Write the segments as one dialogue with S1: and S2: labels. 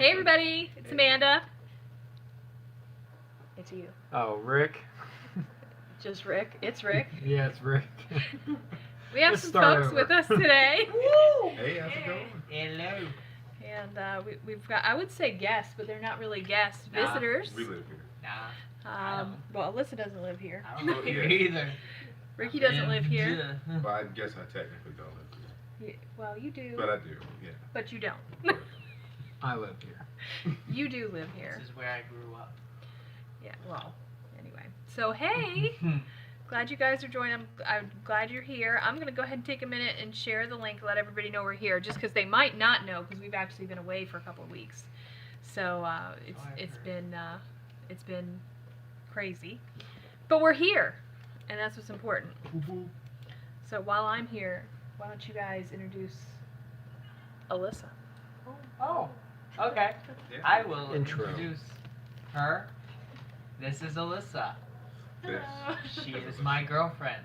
S1: Hey everybody, it's Amanda. It's you.
S2: Oh, Rick.
S1: Just Rick. It's Rick.
S2: Yeah, it's Rick.
S1: We have
S2: Let's
S1: some
S2: start
S1: folks
S2: over.
S1: with us today.
S3: Woo! Hey, how's it going?
S4: Hello.
S1: And we've got, I would say guests, but they're not really guests,
S4: Nah,
S1: visitors.
S3: We live here.
S4: Nah,
S1: Well, Alyssa doesn't live here.
S4: I don't know here either.
S1: Ricky doesn't live here.
S3: Well, I guess I technically don't live here.
S1: Well, you do.
S3: But I do, yeah.
S1: But you don't.
S2: I live here.
S1: You do live here.
S4: This is where I grew up.
S1: Yeah, well, anyway. So, hey, glad you guys are joining. I'm glad you're here. I'm going to go ahead and take a minute and share the link, let everybody know we're here, just because they might not know, because we've actually been away for a couple of weeks. So, it's been crazy. But we're here, and that's what's important. So, while I'm here, why don't you guys introduce Alyssa?
S4: Oh, okay.
S3: Yeah.
S4: I will
S2: Intro.
S4: introduce her. This is Alyssa.
S3: This.
S4: She is my girlfriend.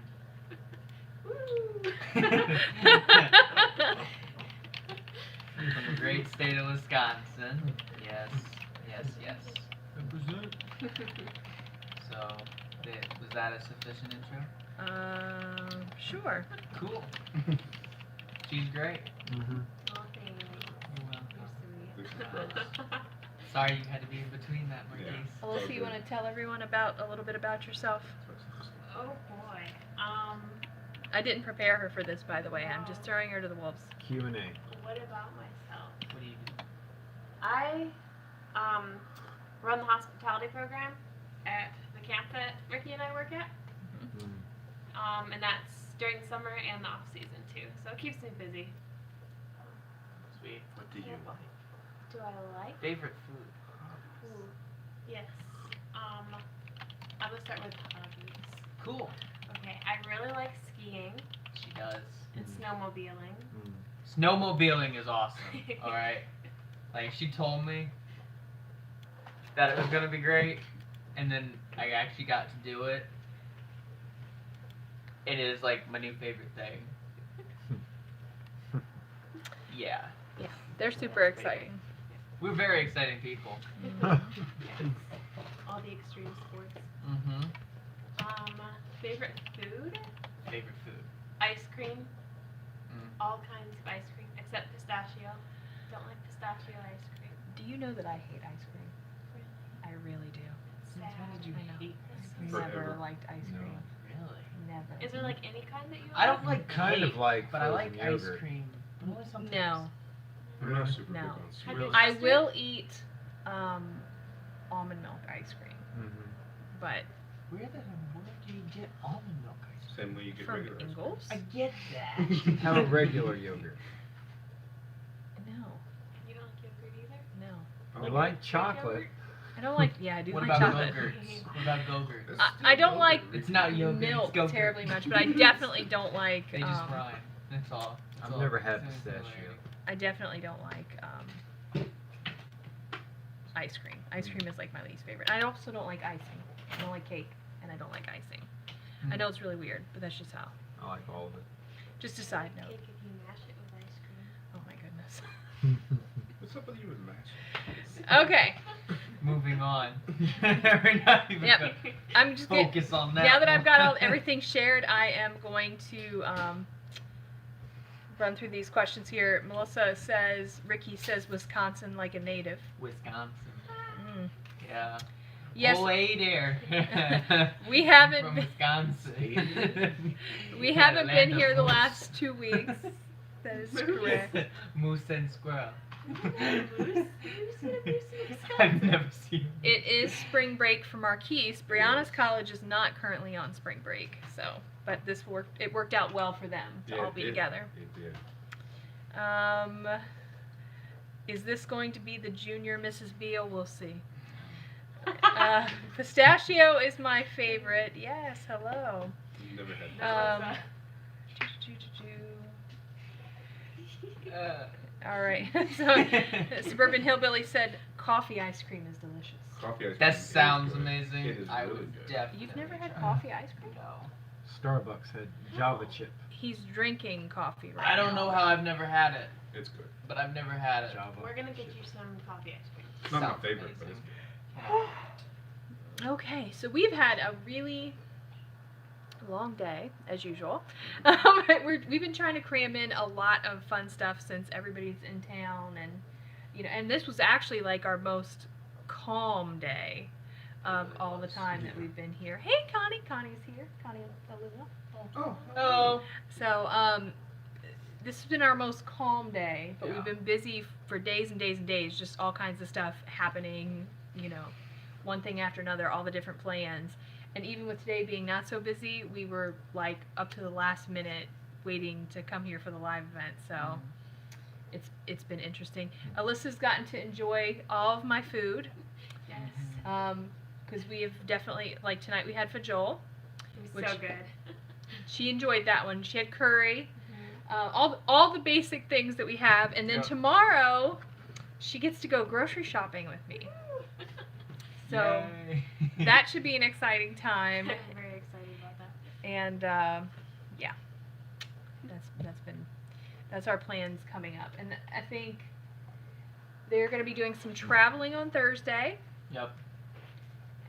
S4: From the great state of Wisconsin. Yes, yes, yes. So, was that a sufficient intro?
S1: Sure.
S4: Cool. She's great.
S2: Mm-hmm.
S4: You're welcome.
S3: This is gross.
S4: Sorry you had to be in between that, Marquise.
S3: Yeah.
S1: Alyssa, you want to tell everyone a little bit about yourself?
S5: Oh boy.
S1: I didn't prepare her for this, by the way. I'm just throwing her to the wolves.
S2: Q&A.
S5: What about myself?
S4: What do you do?
S5: I run the hospitality program at the camp that Ricky and I work at.
S2: Mm.
S5: And that's during the summer and the off season too. So it keeps me busy.
S4: Sweet.
S3: What do you like?
S5: Do I like?
S4: Favorite food?
S5: Ooh, yes. I'm gonna start with hobbies.
S4: Cool.
S5: Okay, I really like skiing
S4: She does.
S5: and snowmobiling.
S2: Mm.
S4: Snowmobiling is awesome. Alright? Like, she told me that it was gonna be great, and then I actually got to do it. It is like my new favorite thing. Yeah.
S1: Yeah, they're super exciting.
S4: We're very exciting people.
S5: All the extreme sports.
S4: Mm-hmm.
S5: Favorite food?
S4: Favorite food.
S5: Ice cream.
S4: Mm.
S5: All kinds of ice cream except pistachio. Don't like pistachio ice cream.
S1: Do you know that I hate ice cream? I really do.
S5: Sad.
S4: How did you
S1: I know.
S4: hate
S1: I've
S3: Forever.
S1: never liked ice
S2: No.
S1: cream.
S4: Really?
S1: Never.
S5: Is there like any kind that you like?
S4: I don't like
S2: Kind of
S4: cake,
S2: like
S4: but I
S2: frozen
S4: like
S2: yogurt.
S4: ice cream. But only sometimes.
S1: No.
S3: I'm not super
S1: No.
S3: big on
S5: How
S3: sweets.
S5: do you-
S1: I will eat almond milk ice cream,
S2: Mm-hmm.
S1: but
S4: Where do you get almond milk ice cream?
S3: Same way you get
S1: from
S3: regular ice cream.
S1: Ingles?
S4: I get that.
S2: How about regular yogurt?
S1: No,
S5: You don't like yogurt either?
S1: no.
S2: I
S3: Oh,
S2: like chocolate.
S1: I don't like. Yeah, I do
S4: What
S1: like
S4: about
S1: chocolate.
S4: Go-Gurts? What about Go-Gurts?
S3: That's
S1: I don't
S3: still
S1: like
S3: yogurt.
S4: It's not yogurt,
S1: milk
S4: it's Go-Gurt.
S1: terribly much, but I definitely don't like.
S4: They just rhyme. That's all. That's
S2: I've
S4: all.
S2: never had
S4: That's the
S2: pistachio.
S4: similarity.
S1: I definitely don't like ice cream. Ice cream is like my least favorite. I also don't like icing. I don't like cake, and I don't like icing. I know it's really weird, but that's just how.
S2: I like all of it.
S1: Just a side note.
S5: Cake if you mash it with ice cream.
S1: Oh my goodness.
S3: What's up with you and mash?
S1: Okay,
S4: Moving on. We're not even
S1: Yep.
S4: gonna
S1: I'm just gonna.
S4: focus on that.
S1: Now that I've got
S4: one.
S1: everything shared, I am going to run through these questions here. Melissa says, Ricky says Wisconsin like a native.
S4: Wisconsin.
S1: Mm.
S4: Yeah.
S1: Yes,
S4: Oh, hey there.
S1: we haven't
S4: From
S1: been,
S4: Wisconsin.
S1: we haven't been
S4: Land of
S1: here the
S4: moose.
S1: last 2 weeks. That is correct.
S4: Moose and squirrel.
S5: Moose?
S4: I've never seen.
S1: It is spring break for Marquise. Brianna's college is not currently on spring break, so but it worked out well for them to
S3: Yeah,
S1: all be
S3: it-
S1: together.
S3: It did.
S1: Is this going to be the junior Mrs. Beale? We'll see. Pistachio is my favorite. Yes, hello.
S3: Never had that.
S1: All right. So, Suburban Hillbilly said coffee ice cream is delicious.
S3: Coffee ice cream
S4: That
S3: is
S4: sounds
S3: good.
S4: amazing.
S3: It is
S4: I
S3: really
S4: would
S3: good.
S4: definitely.
S1: You've never had coffee ice cream?
S4: No.
S2: Starbucks had Java chip.
S1: He's drinking coffee right
S4: I don't
S1: now.
S4: know how I've never had it.
S3: It's good.
S4: but I've never had it.
S2: Java.
S5: We're gonna get you some coffee ice cream.
S3: It's not
S4: Sounds
S3: my favorite, but it's
S4: amazing.
S3: good.
S1: Okay, so we've had a really long day, as usual. We've been trying to cram in a lot of fun stuff since everybody's in town, and and this was actually like our most calm day of all the time that we've been here. Hey, Connie's here. Connie, Alyssa.
S4: Oh.
S1: So, this has been our most calm day, but
S4: Yeah.
S1: we've been busy for days and days and days, just all kinds of stuff happening, one thing after another, all the different plans. And even with today being not so busy, we were like up to the last minute waiting to come here for the live event. So it's been interesting. Alyssa's gotten to enjoy all of my food.
S5: Yes.
S1: Because we have definitely, like tonight we had fajol.
S5: It was
S1: Which-
S5: so good.
S1: She enjoyed that one. She had curry. All the basic things that we have, and then
S4: Yep.
S1: tomorrow she gets to go grocery shopping with me. So
S4: Yay.
S1: that should be an exciting time,
S5: I'm very excited about that.
S1: and yeah, that's our plans coming up, and I think they're going to be doing some traveling on Thursday,
S4: Yep.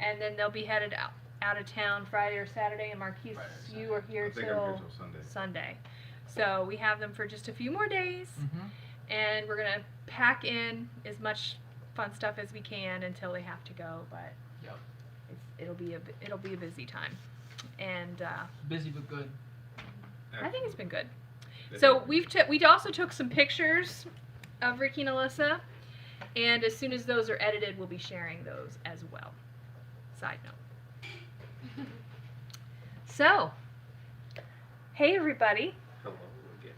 S1: and then they'll be headed out of town Friday or Saturday, and Marquise,
S4: Friday or
S1: you are
S3: I
S1: here
S3: think I'm here
S1: till
S3: till Sunday.
S1: Sunday. So we have them for just a few more days,
S4: Mm-hmm.
S1: and we're gonna pack in as much fun stuff as we can until they have to go. But
S4: Yep.
S1: it'll be a busy time, and
S4: Busy but good.
S1: I think it's been good.
S3: Yeah.
S1: So we also took some pictures of Ricky and Alyssa, and as soon as those are edited, we'll be sharing those as well. Side note. So, hey everybody.
S3: Hello again.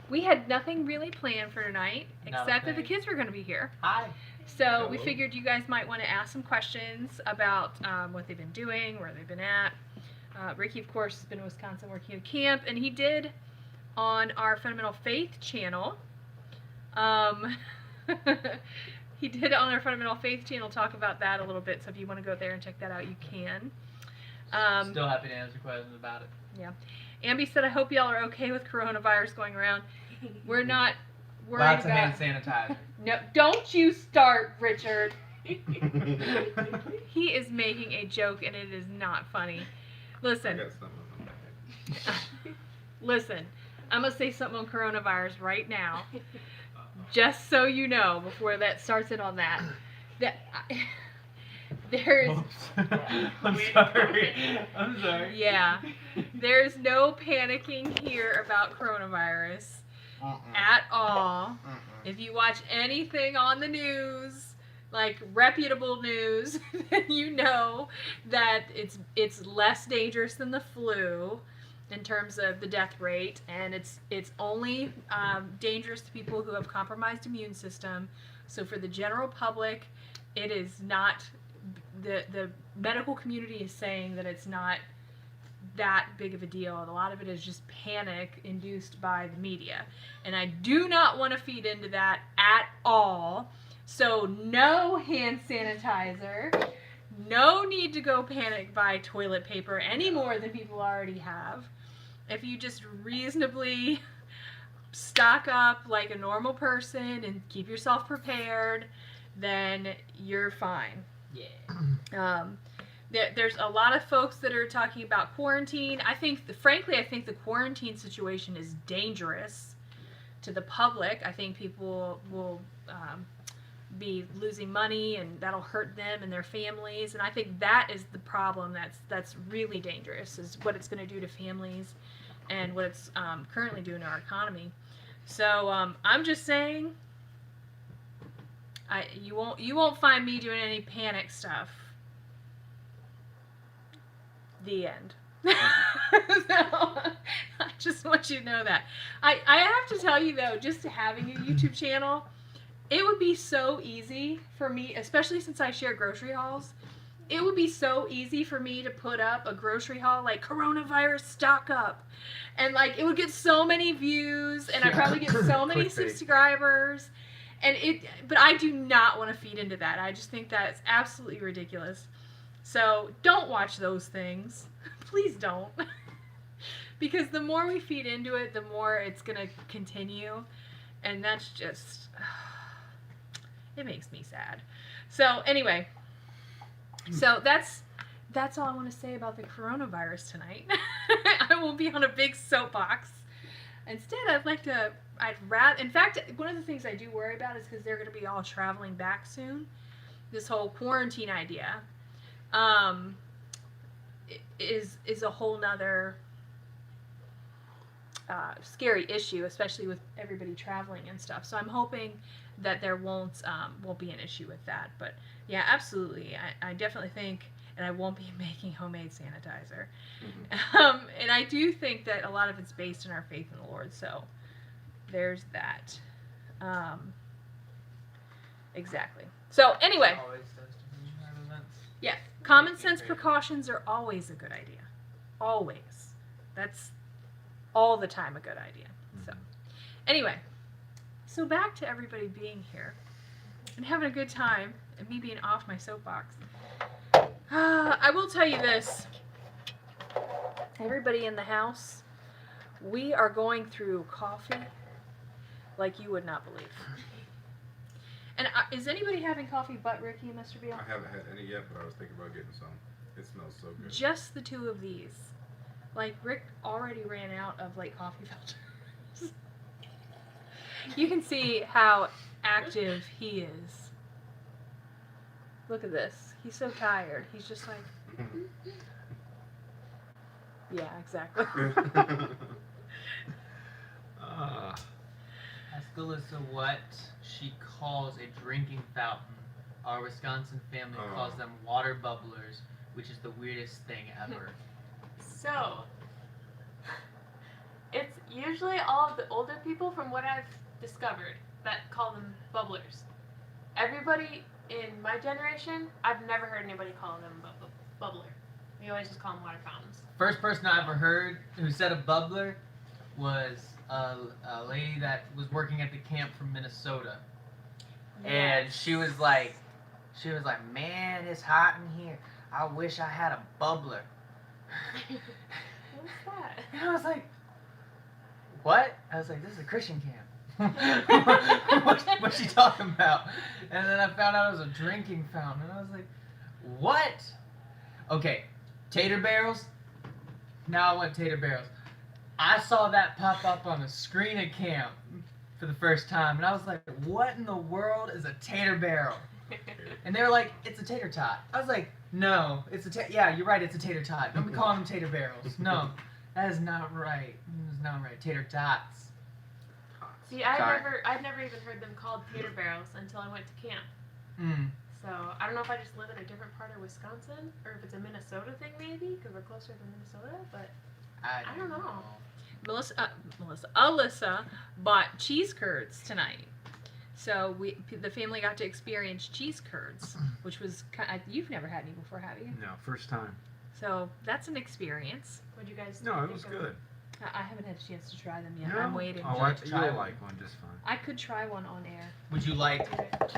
S1: We had nothing really planned for tonight,
S4: Not a
S1: except that the
S4: thing.
S1: kids were going to be here.
S4: Hi.
S1: So we
S3: Hello.
S1: figured you guys might want to ask some questions about what they've been doing, where they've been at. Ricky, of course, has been in Wisconsin working at camp, and he did on our Fundamental Faith channel. He did on our Fundamental Faith channel talk about that a little bit, so if you want to go there and check that out, you can.
S4: Still happy to answer questions about it.
S1: Ambi said, I hope y'all are okay with coronavirus going around. We're not worried
S4: Lots of
S1: about...
S4: hand sanitizer.
S1: No, don't you start, Richard.
S3: I
S1: He is making a joke, and it is not funny. Listen,
S3: got something on my head.
S1: listen. I'm going to say something on coronavirus right now, just so you know, before that starts it on that. There's...
S4: Oops. I'm sorry. I'm sorry.
S1: Yeah. There's no panicking here about coronavirus at all. If you watch anything on the news, like reputable news, then you know that it's less dangerous than the flu in terms of the death rate, and it's only dangerous to people who have compromised immune system. So for the general public, it is not. The medical community is saying that it's not that big of a deal. A lot of it is just panic induced by the media. And I do not want to feed into that at all. So no hand sanitizer. No need to go panic buy toilet paper any more than people already have. If you just reasonably stock up like a normal person and keep yourself prepared, then you're fine.
S4: Yeah.
S1: There's a lot of folks that are talking about quarantine. Frankly, I think the quarantine situation is dangerous to the public. I think people will be losing money, and that'll hurt them and their families. And I think that is the problem. That's really dangerous. Is what it's going to do to families, and what it's currently doing to our economy. So I'm just saying. You won't find me doing any panic stuff. The end. So, I just want you to know that. I have to tell you though, just having a YouTube channel, it would be so easy for me, especially since I share grocery hauls. It would be so easy for me to put up a grocery haul like coronavirus stock up, and like it would get so many views, and I probably get so many
S2: Clickbait.
S1: subscribers. But I do not want to feed into that. I just think that's absolutely ridiculous. So don't watch those things. Please don't. Because the more we feed into it, the more it's going to continue. And that's just, it makes me sad. So anyway, so that's all I want to say about the coronavirus tonight. I won't be on a big soapbox. Instead, I'd rather, in fact, one of the things I do worry about is because they're going to be all traveling back soon. This whole quarantine idea is a whole nother scary issue, especially with everybody traveling and stuff. So I'm hoping that there won't be an issue with that. But yeah, absolutely, I definitely think, and I won't be making homemade sanitizer.
S2: Mm-hmm.
S1: And I do think that a lot of it's based in our faith in the Lord. So there's that. Exactly. So anyway,
S4: Always does to me at events.
S1: yeah, common
S4: Makes me
S1: sense
S4: crazy.
S1: precautions are always a good idea. Always. That's all the time a good idea. So anyway, so back to everybody being here and having a good time and me being off my soapbox. I will tell you this. Everybody in the house, we are going through coffee like you would not believe. And is anybody having coffee but Ricky and Mr. Beale?
S2: I haven't had any yet, but I was thinking about getting some. It smells so good.
S1: Just the two of these. Like, Rick already ran out of, like, coffee filters. You can see how active he is. Look at this. He's so tired. He's just like, yeah, exactly.
S4: Ask Alyssa what she calls a drinking fountain. Our Wisconsin family calls them water bubblers, which is the weirdest thing ever.
S5: So, it's usually all of the older people, from what I've discovered, that call them bubblers. Everybody in my generation, I've never heard anybody call them bubbler. We always just call them water fountains.
S4: First person I ever heard who said a bubbler was a lady that was working at the camp from Minnesota. And she was like, man, it's hot in here. I wish I had a bubbler.
S5: What's that?
S4: And I was like, what? I was like, this is a Christian camp. What's she talking about? And then I found out it was a drinking fountain. And I was like, what? Okay, tater barrels. Now I want tater barrels. I saw that pop up on the screen at camp for the first time. And I was like, what in the world is a tater barrel? And they were like, it's a tater tot. I was like, no, it's a yeah, you're right, it's a tater tot. Don't be calling them tater barrels. No, that is not right. That is not right. Tater tots.
S5: See,
S4: Sorry.
S5: I'd never even heard them called tater barrels until I went to camp.
S4: Mm.
S5: So, I don't know if I just live in a different part of Wisconsin, or if it's a Minnesota thing maybe, because we're closer to Minnesota, but I don't know.
S1: Alyssa bought cheese curds tonight. So the family got to experience cheese curds, which was you've never had any before, have you?
S2: No, first time.
S1: So that's an experience.
S5: What'd you guys
S2: No, it
S5: think
S2: was
S5: of
S2: good.
S1: I haven't had a chance to try them yet.
S2: No?
S1: I'm waiting.
S2: Oh,
S4: like to try
S2: you'll
S4: one?
S2: like one just fine.
S1: I could try one on air.
S4: Would you like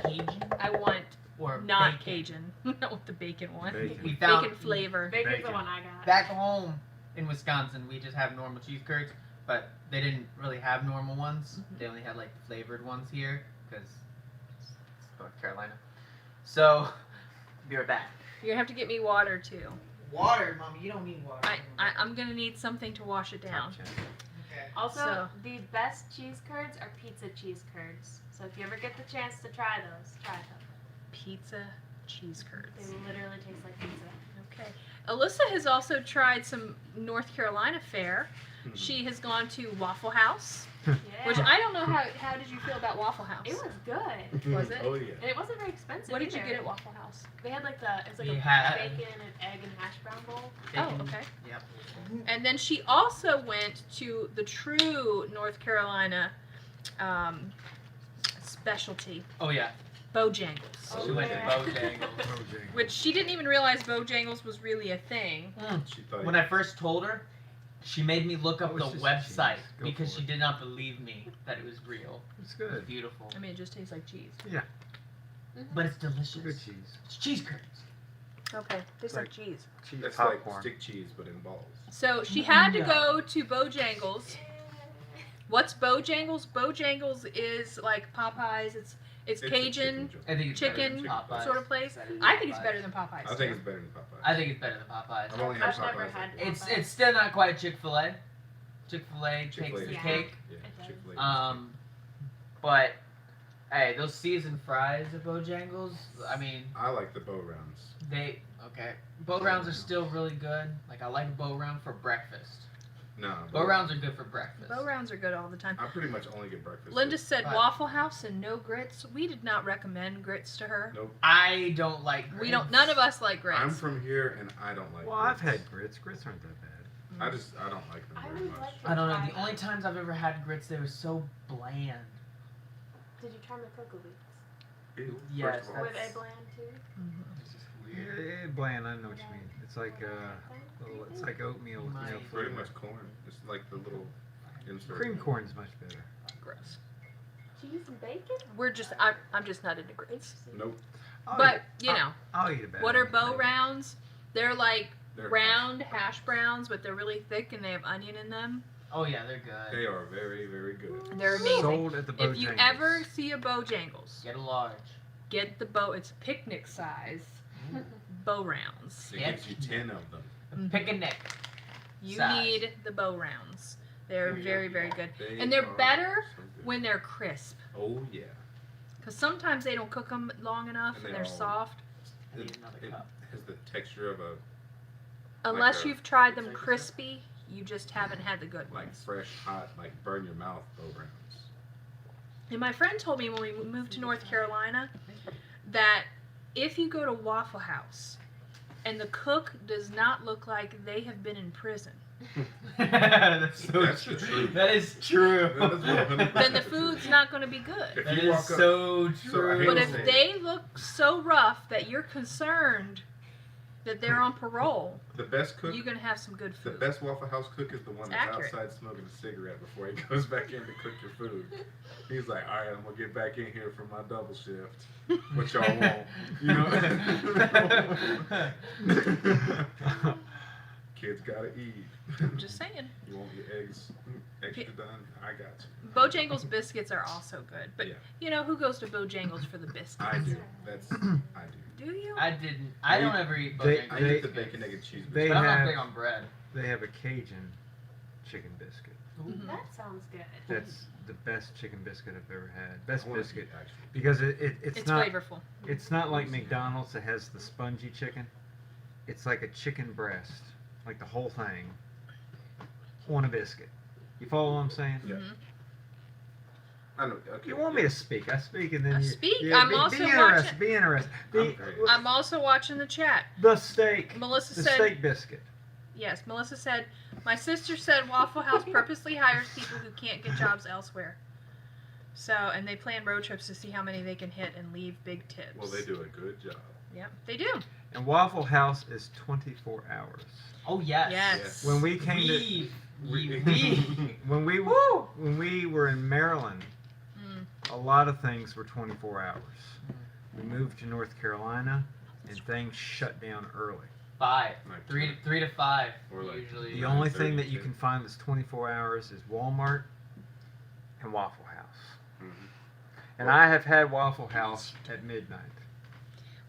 S4: Cajun
S1: I want
S4: or
S1: not
S4: bacon?
S1: Cajun, not with the bacon one.
S2: Bacon.
S4: We found
S1: Bacon flavor.
S5: Bacon's
S2: Bacon.
S5: the one I got.
S4: back home in Wisconsin, we just have normal cheese curds, but they didn't really have normal ones.
S1: Mhm.
S4: They only had like the flavored ones here because it's North Carolina. So, be right back.
S1: You're gonna have to get me water too.
S4: Water, Mommy. You don't need water.
S1: I'm gonna need something to wash it down.
S2: Top check.
S4: Okay.
S5: Also,
S1: So-
S5: the best cheese curds are pizza cheese curds. So if you ever get the chance to try those, try them.
S1: Pizza cheese
S5: They
S1: curds.
S5: literally taste like pizza.
S1: Okay. Alyssa has also tried some North Carolina fare.
S2: Mhm.
S1: She has gone to Waffle House,
S5: Yeah.
S1: which I don't know how did you feel about Waffle House?
S5: It was good.
S1: Was it?
S2: Oh yeah.
S5: And it wasn't very expensive.
S1: What did you
S5: either.
S1: get at Waffle House?
S5: They had like it's like
S4: We
S5: a
S4: had-
S5: bacon and egg and hash brown bowl.
S1: Oh,
S4: Bacon.
S1: okay.
S4: Yep.
S1: And then she also went to the true North Carolina specialty,
S4: Oh yeah.
S1: Bojangles.
S5: Oh,
S4: She went to
S5: yeah.
S4: Bojangles.
S2: Bojangles.
S1: Which she didn't even realize Bojangles was really a thing.
S2: She thought
S4: When I first told her, she made me look up
S2: Oh,
S4: the
S2: it's just
S4: website
S2: cheese. Go
S4: because
S2: for
S4: she
S2: it.
S4: did not believe me that it was real.
S2: it's
S4: It was
S2: good.
S4: beautiful.
S1: I mean, it just tastes like cheese.
S4: But it's delicious.
S2: Good cheese.
S4: It's cheese curds.
S1: Okay, tastes like
S2: Like-
S1: cheese.
S2: Cheese
S6: It's
S2: popcorn.
S6: like stick cheese, but in balls.
S1: So she had to
S4: No.
S1: go to Bojangles What's Bojangles? Bojangles is like Popeyes. It's
S2: a
S1: Cajun
S2: joint.
S4: I think it's better
S1: chicken
S4: than Popeyes.
S1: sort of place.
S4: Better than
S1: I think it's
S4: Popeyes.
S1: better than Popeyes.
S2: I think
S1: too.
S2: it's better than Popeyes.
S4: I think it's better than Popeyes.
S2: I've only had
S5: I've never
S2: Popeyes.
S5: had
S4: It's still not quite Chick-fil-A. Chick-fil-A takes
S2: Chick-fil-A
S4: the
S2: is
S4: cake.
S2: Yeah,
S5: It does.
S2: Chick-fil-A.
S4: But hey, those seasoned fries at Bojangles, I mean,
S2: I like the bow rounds.
S4: they okay. Bow rounds are still really good. Like I like bow round for breakfast.
S2: No,
S4: Bow rounds are good for breakfast.
S1: Bow rounds are good all the time.
S2: I pretty much only get breakfast.
S1: Linda said
S4: Right.
S1: Waffle House and no grits. We did not recommend grits to her.
S2: Nope.
S4: I don't like.
S1: We don't.
S4: grits.
S1: None of us like grits.
S2: I'm from here and I don't like.
S3: Well, I've
S2: grits.
S3: had grits. Grits aren't that bad.
S2: I don't like them
S5: I
S2: very
S5: would
S2: much.
S5: like
S4: I don't know.
S5: Try
S4: The
S5: them.
S4: only times I've ever had grits, they were so bland.
S5: Did you try my cocoa beans?
S2: Ew,
S4: Yes,
S2: first of all.
S5: Were they
S4: That's-
S5: bland too?
S4: It's just
S3: Yeah,
S4: weird.
S3: bland. I know what you mean. It's like it's like oatmeal with no
S4: My-
S2: Pretty
S3: flavor.
S2: much corn. It's like the little insert.
S3: Cream corn is much better.
S1: Gross.
S5: Did you use some bacon?
S1: I'm just not into grits.
S2: Nope.
S1: But you know,
S3: I'll eat a bad
S1: what are
S3: one,
S1: bow
S3: maybe.
S1: rounds? They're like
S2: They're
S1: round hash browns, but they're really thick and they have onion in them.
S4: Oh yeah, they're good.
S2: They are very, very good.
S1: They're amazing.
S3: Sold at the Bojangles.
S1: If you ever see a Bojangles,
S4: Get a large.
S1: get the bow. It's picnic size bow rounds.
S2: It
S4: Yeah.
S2: gives you 10 of them.
S4: Pick a neck.
S1: You
S4: Size.
S1: need the bow rounds. They're very, very good.
S2: They
S1: And they're
S2: are
S1: better
S2: so good.
S1: when they're crisp.
S2: Oh yeah.
S1: Because sometimes they don't cook them long enough
S2: And
S1: and
S2: they
S1: they're
S2: all-
S1: soft.
S4: I need another
S2: It
S4: cup.
S2: has the texture of a
S1: Unless
S2: a-
S1: you've tried them
S4: Like a-
S1: crispy, you just haven't had the good
S2: like
S1: ones.
S2: fresh, hot, like burn your mouth bow rounds.
S1: And my friend told me when we moved to North Carolina that if you go to Waffle House and the cook does not look like they have been in prison,
S4: That's so
S2: That's
S4: true.
S2: the truth.
S4: That is true.
S2: That is 100%.
S1: then the food's not going to be good.
S2: If
S4: That
S2: you
S4: is
S2: walk up-
S4: so
S2: So I
S4: true.
S2: hate
S1: But
S2: to
S1: if
S2: say it.
S1: they look so rough that you're concerned that they're on parole,
S2: The best cook,
S1: you're going to have some good
S2: the
S1: food.
S2: best Waffle House cook is the one that's
S1: accurate.
S2: outside smoking a cigarette before he goes back in to cook your food. He's like, all right, I'm gonna get back in here for my double shift. What y'all want? You know? Kids gotta eat.
S1: I'm just saying.
S2: You want your eggs extra done? I got you.
S1: Bojangles biscuits are also good. But
S2: Yeah.
S1: you know, who goes to Bojangles for the biscuits?
S2: I do. That's I do.
S1: Do you?
S4: I didn't. I don't ever eat
S3: They-
S4: Bojangles.
S2: I
S3: They-
S2: eat the bacon, egg, and cheese
S3: they
S4: But I'm not
S3: have-
S4: big on bread.
S3: They have a Cajun chicken biscuit.
S1: Mhm.
S5: That sounds good.
S3: That's the best chicken biscuit I've ever had. Best
S2: I wanna
S3: biscuit
S2: eat, actually.
S3: because it's
S1: It's
S3: not
S1: flavorful.
S3: it's not like McDonald's that has the spongy chicken. It's like a chicken breast, like the whole thing on a biscuit. You follow what I'm saying?
S2: Yeah.
S1: Mhm.
S2: I know. Okay.
S3: You want me to speak? I speak and then
S1: I
S3: you
S1: speak.
S3: Yeah,
S1: I'm
S3: be,
S1: also
S3: be interested.
S1: watching-
S3: Be interested.
S2: I'm great.
S1: I'm also watching the chat.
S3: The steak.
S1: Melissa
S3: The
S1: said,
S3: steak biscuit.
S1: yes, Melissa said, my sister said Waffle House purposely hires people who can't get jobs elsewhere. So, and they plan road trips to see how many they can hit and leave big tips.
S2: Well, they do a good job.
S1: Yep, they do.
S3: And Waffle House is 24 hours.
S4: Oh yes.
S1: Yes.
S3: When we came to
S4: Weave.
S2: We-
S3: when we were in Maryland,
S1: Mm.
S3: a lot of things were 24 hours. We moved to North Carolina, and things shut down early.
S4: 5.
S2: Like
S4: 3 to 5.
S2: Or like-
S4: usually.
S3: The only
S2: 30,
S3: thing that you
S2: yeah.
S3: can find that's 24 hours is Walmart and Waffle House.
S2: Mhm.
S3: And I have had Waffle House at midnight.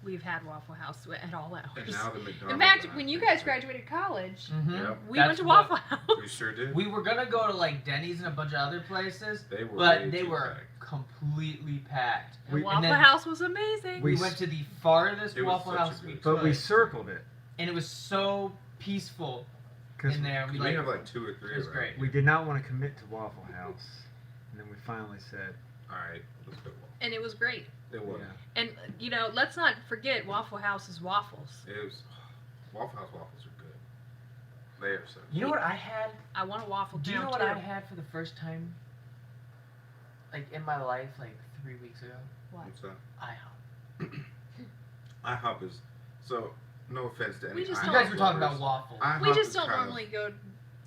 S1: We've had Waffle House at all
S2: And
S1: hours.
S2: now the McDonald's.
S1: In fact,
S2: are
S1: when you
S2: fixing
S1: guys
S2: it.
S1: graduated college,
S4: Mm-hmm.
S2: Yep.
S1: we
S4: That's
S1: went to
S4: what-
S1: Waffle House.
S2: We sure did.
S4: We were gonna go to like Denny's and a bunch of other places,
S2: They were.
S4: but
S2: way
S4: they
S2: too
S4: were
S2: packed.
S4: completely packed.
S1: And
S3: We-
S1: Waffle
S4: and then-
S1: House was amazing.
S3: We
S4: We went to the farthest
S2: It was
S4: Waffle
S2: such a
S4: House we
S2: good-
S4: could,
S3: But we circled it
S4: and it was so peaceful
S3: because
S4: in there.
S2: We
S4: We
S2: have like 2 or 3
S4: it was
S2: around.
S4: great.
S3: we did not want to commit to Waffle House. And then we finally said,
S2: All right, let's go.
S1: And it was great.
S2: It was.
S3: yeah.
S1: And, you know, let's not forget Waffle House's waffles.
S2: It was. Waffle House waffles are good. They are so.
S4: You know what I had?
S1: I want a waffle
S4: Do you
S1: town
S4: know what
S1: too.
S4: I had for the first time, like in my life, like 3 weeks ago?
S2: What's that?
S4: IHOP.
S2: IHOP is so. No offense to any.
S1: We just
S4: You
S1: don't-
S4: guys were talking about waffles.
S2: IHOP
S1: We just
S2: is
S1: don't
S2: kind of
S1: normally go.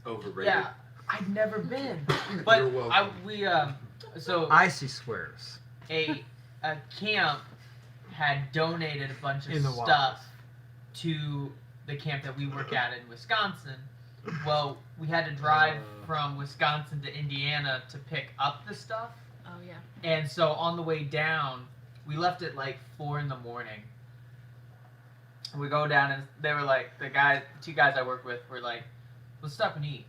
S2: overrated.
S4: Yeah, I'd never been, but
S2: You're welcome.
S4: so
S3: Icy squares.
S4: a camp had donated a bunch of
S3: In the
S4: stuff to the camp that we work at in Wisconsin. Well, we had to drive from Wisconsin to Indiana to pick up the stuff.
S1: Oh yeah.
S4: And so on the way down, we left at like 4 in the morning. We go down and they were like, two guys I work with were like, let's stop and eat.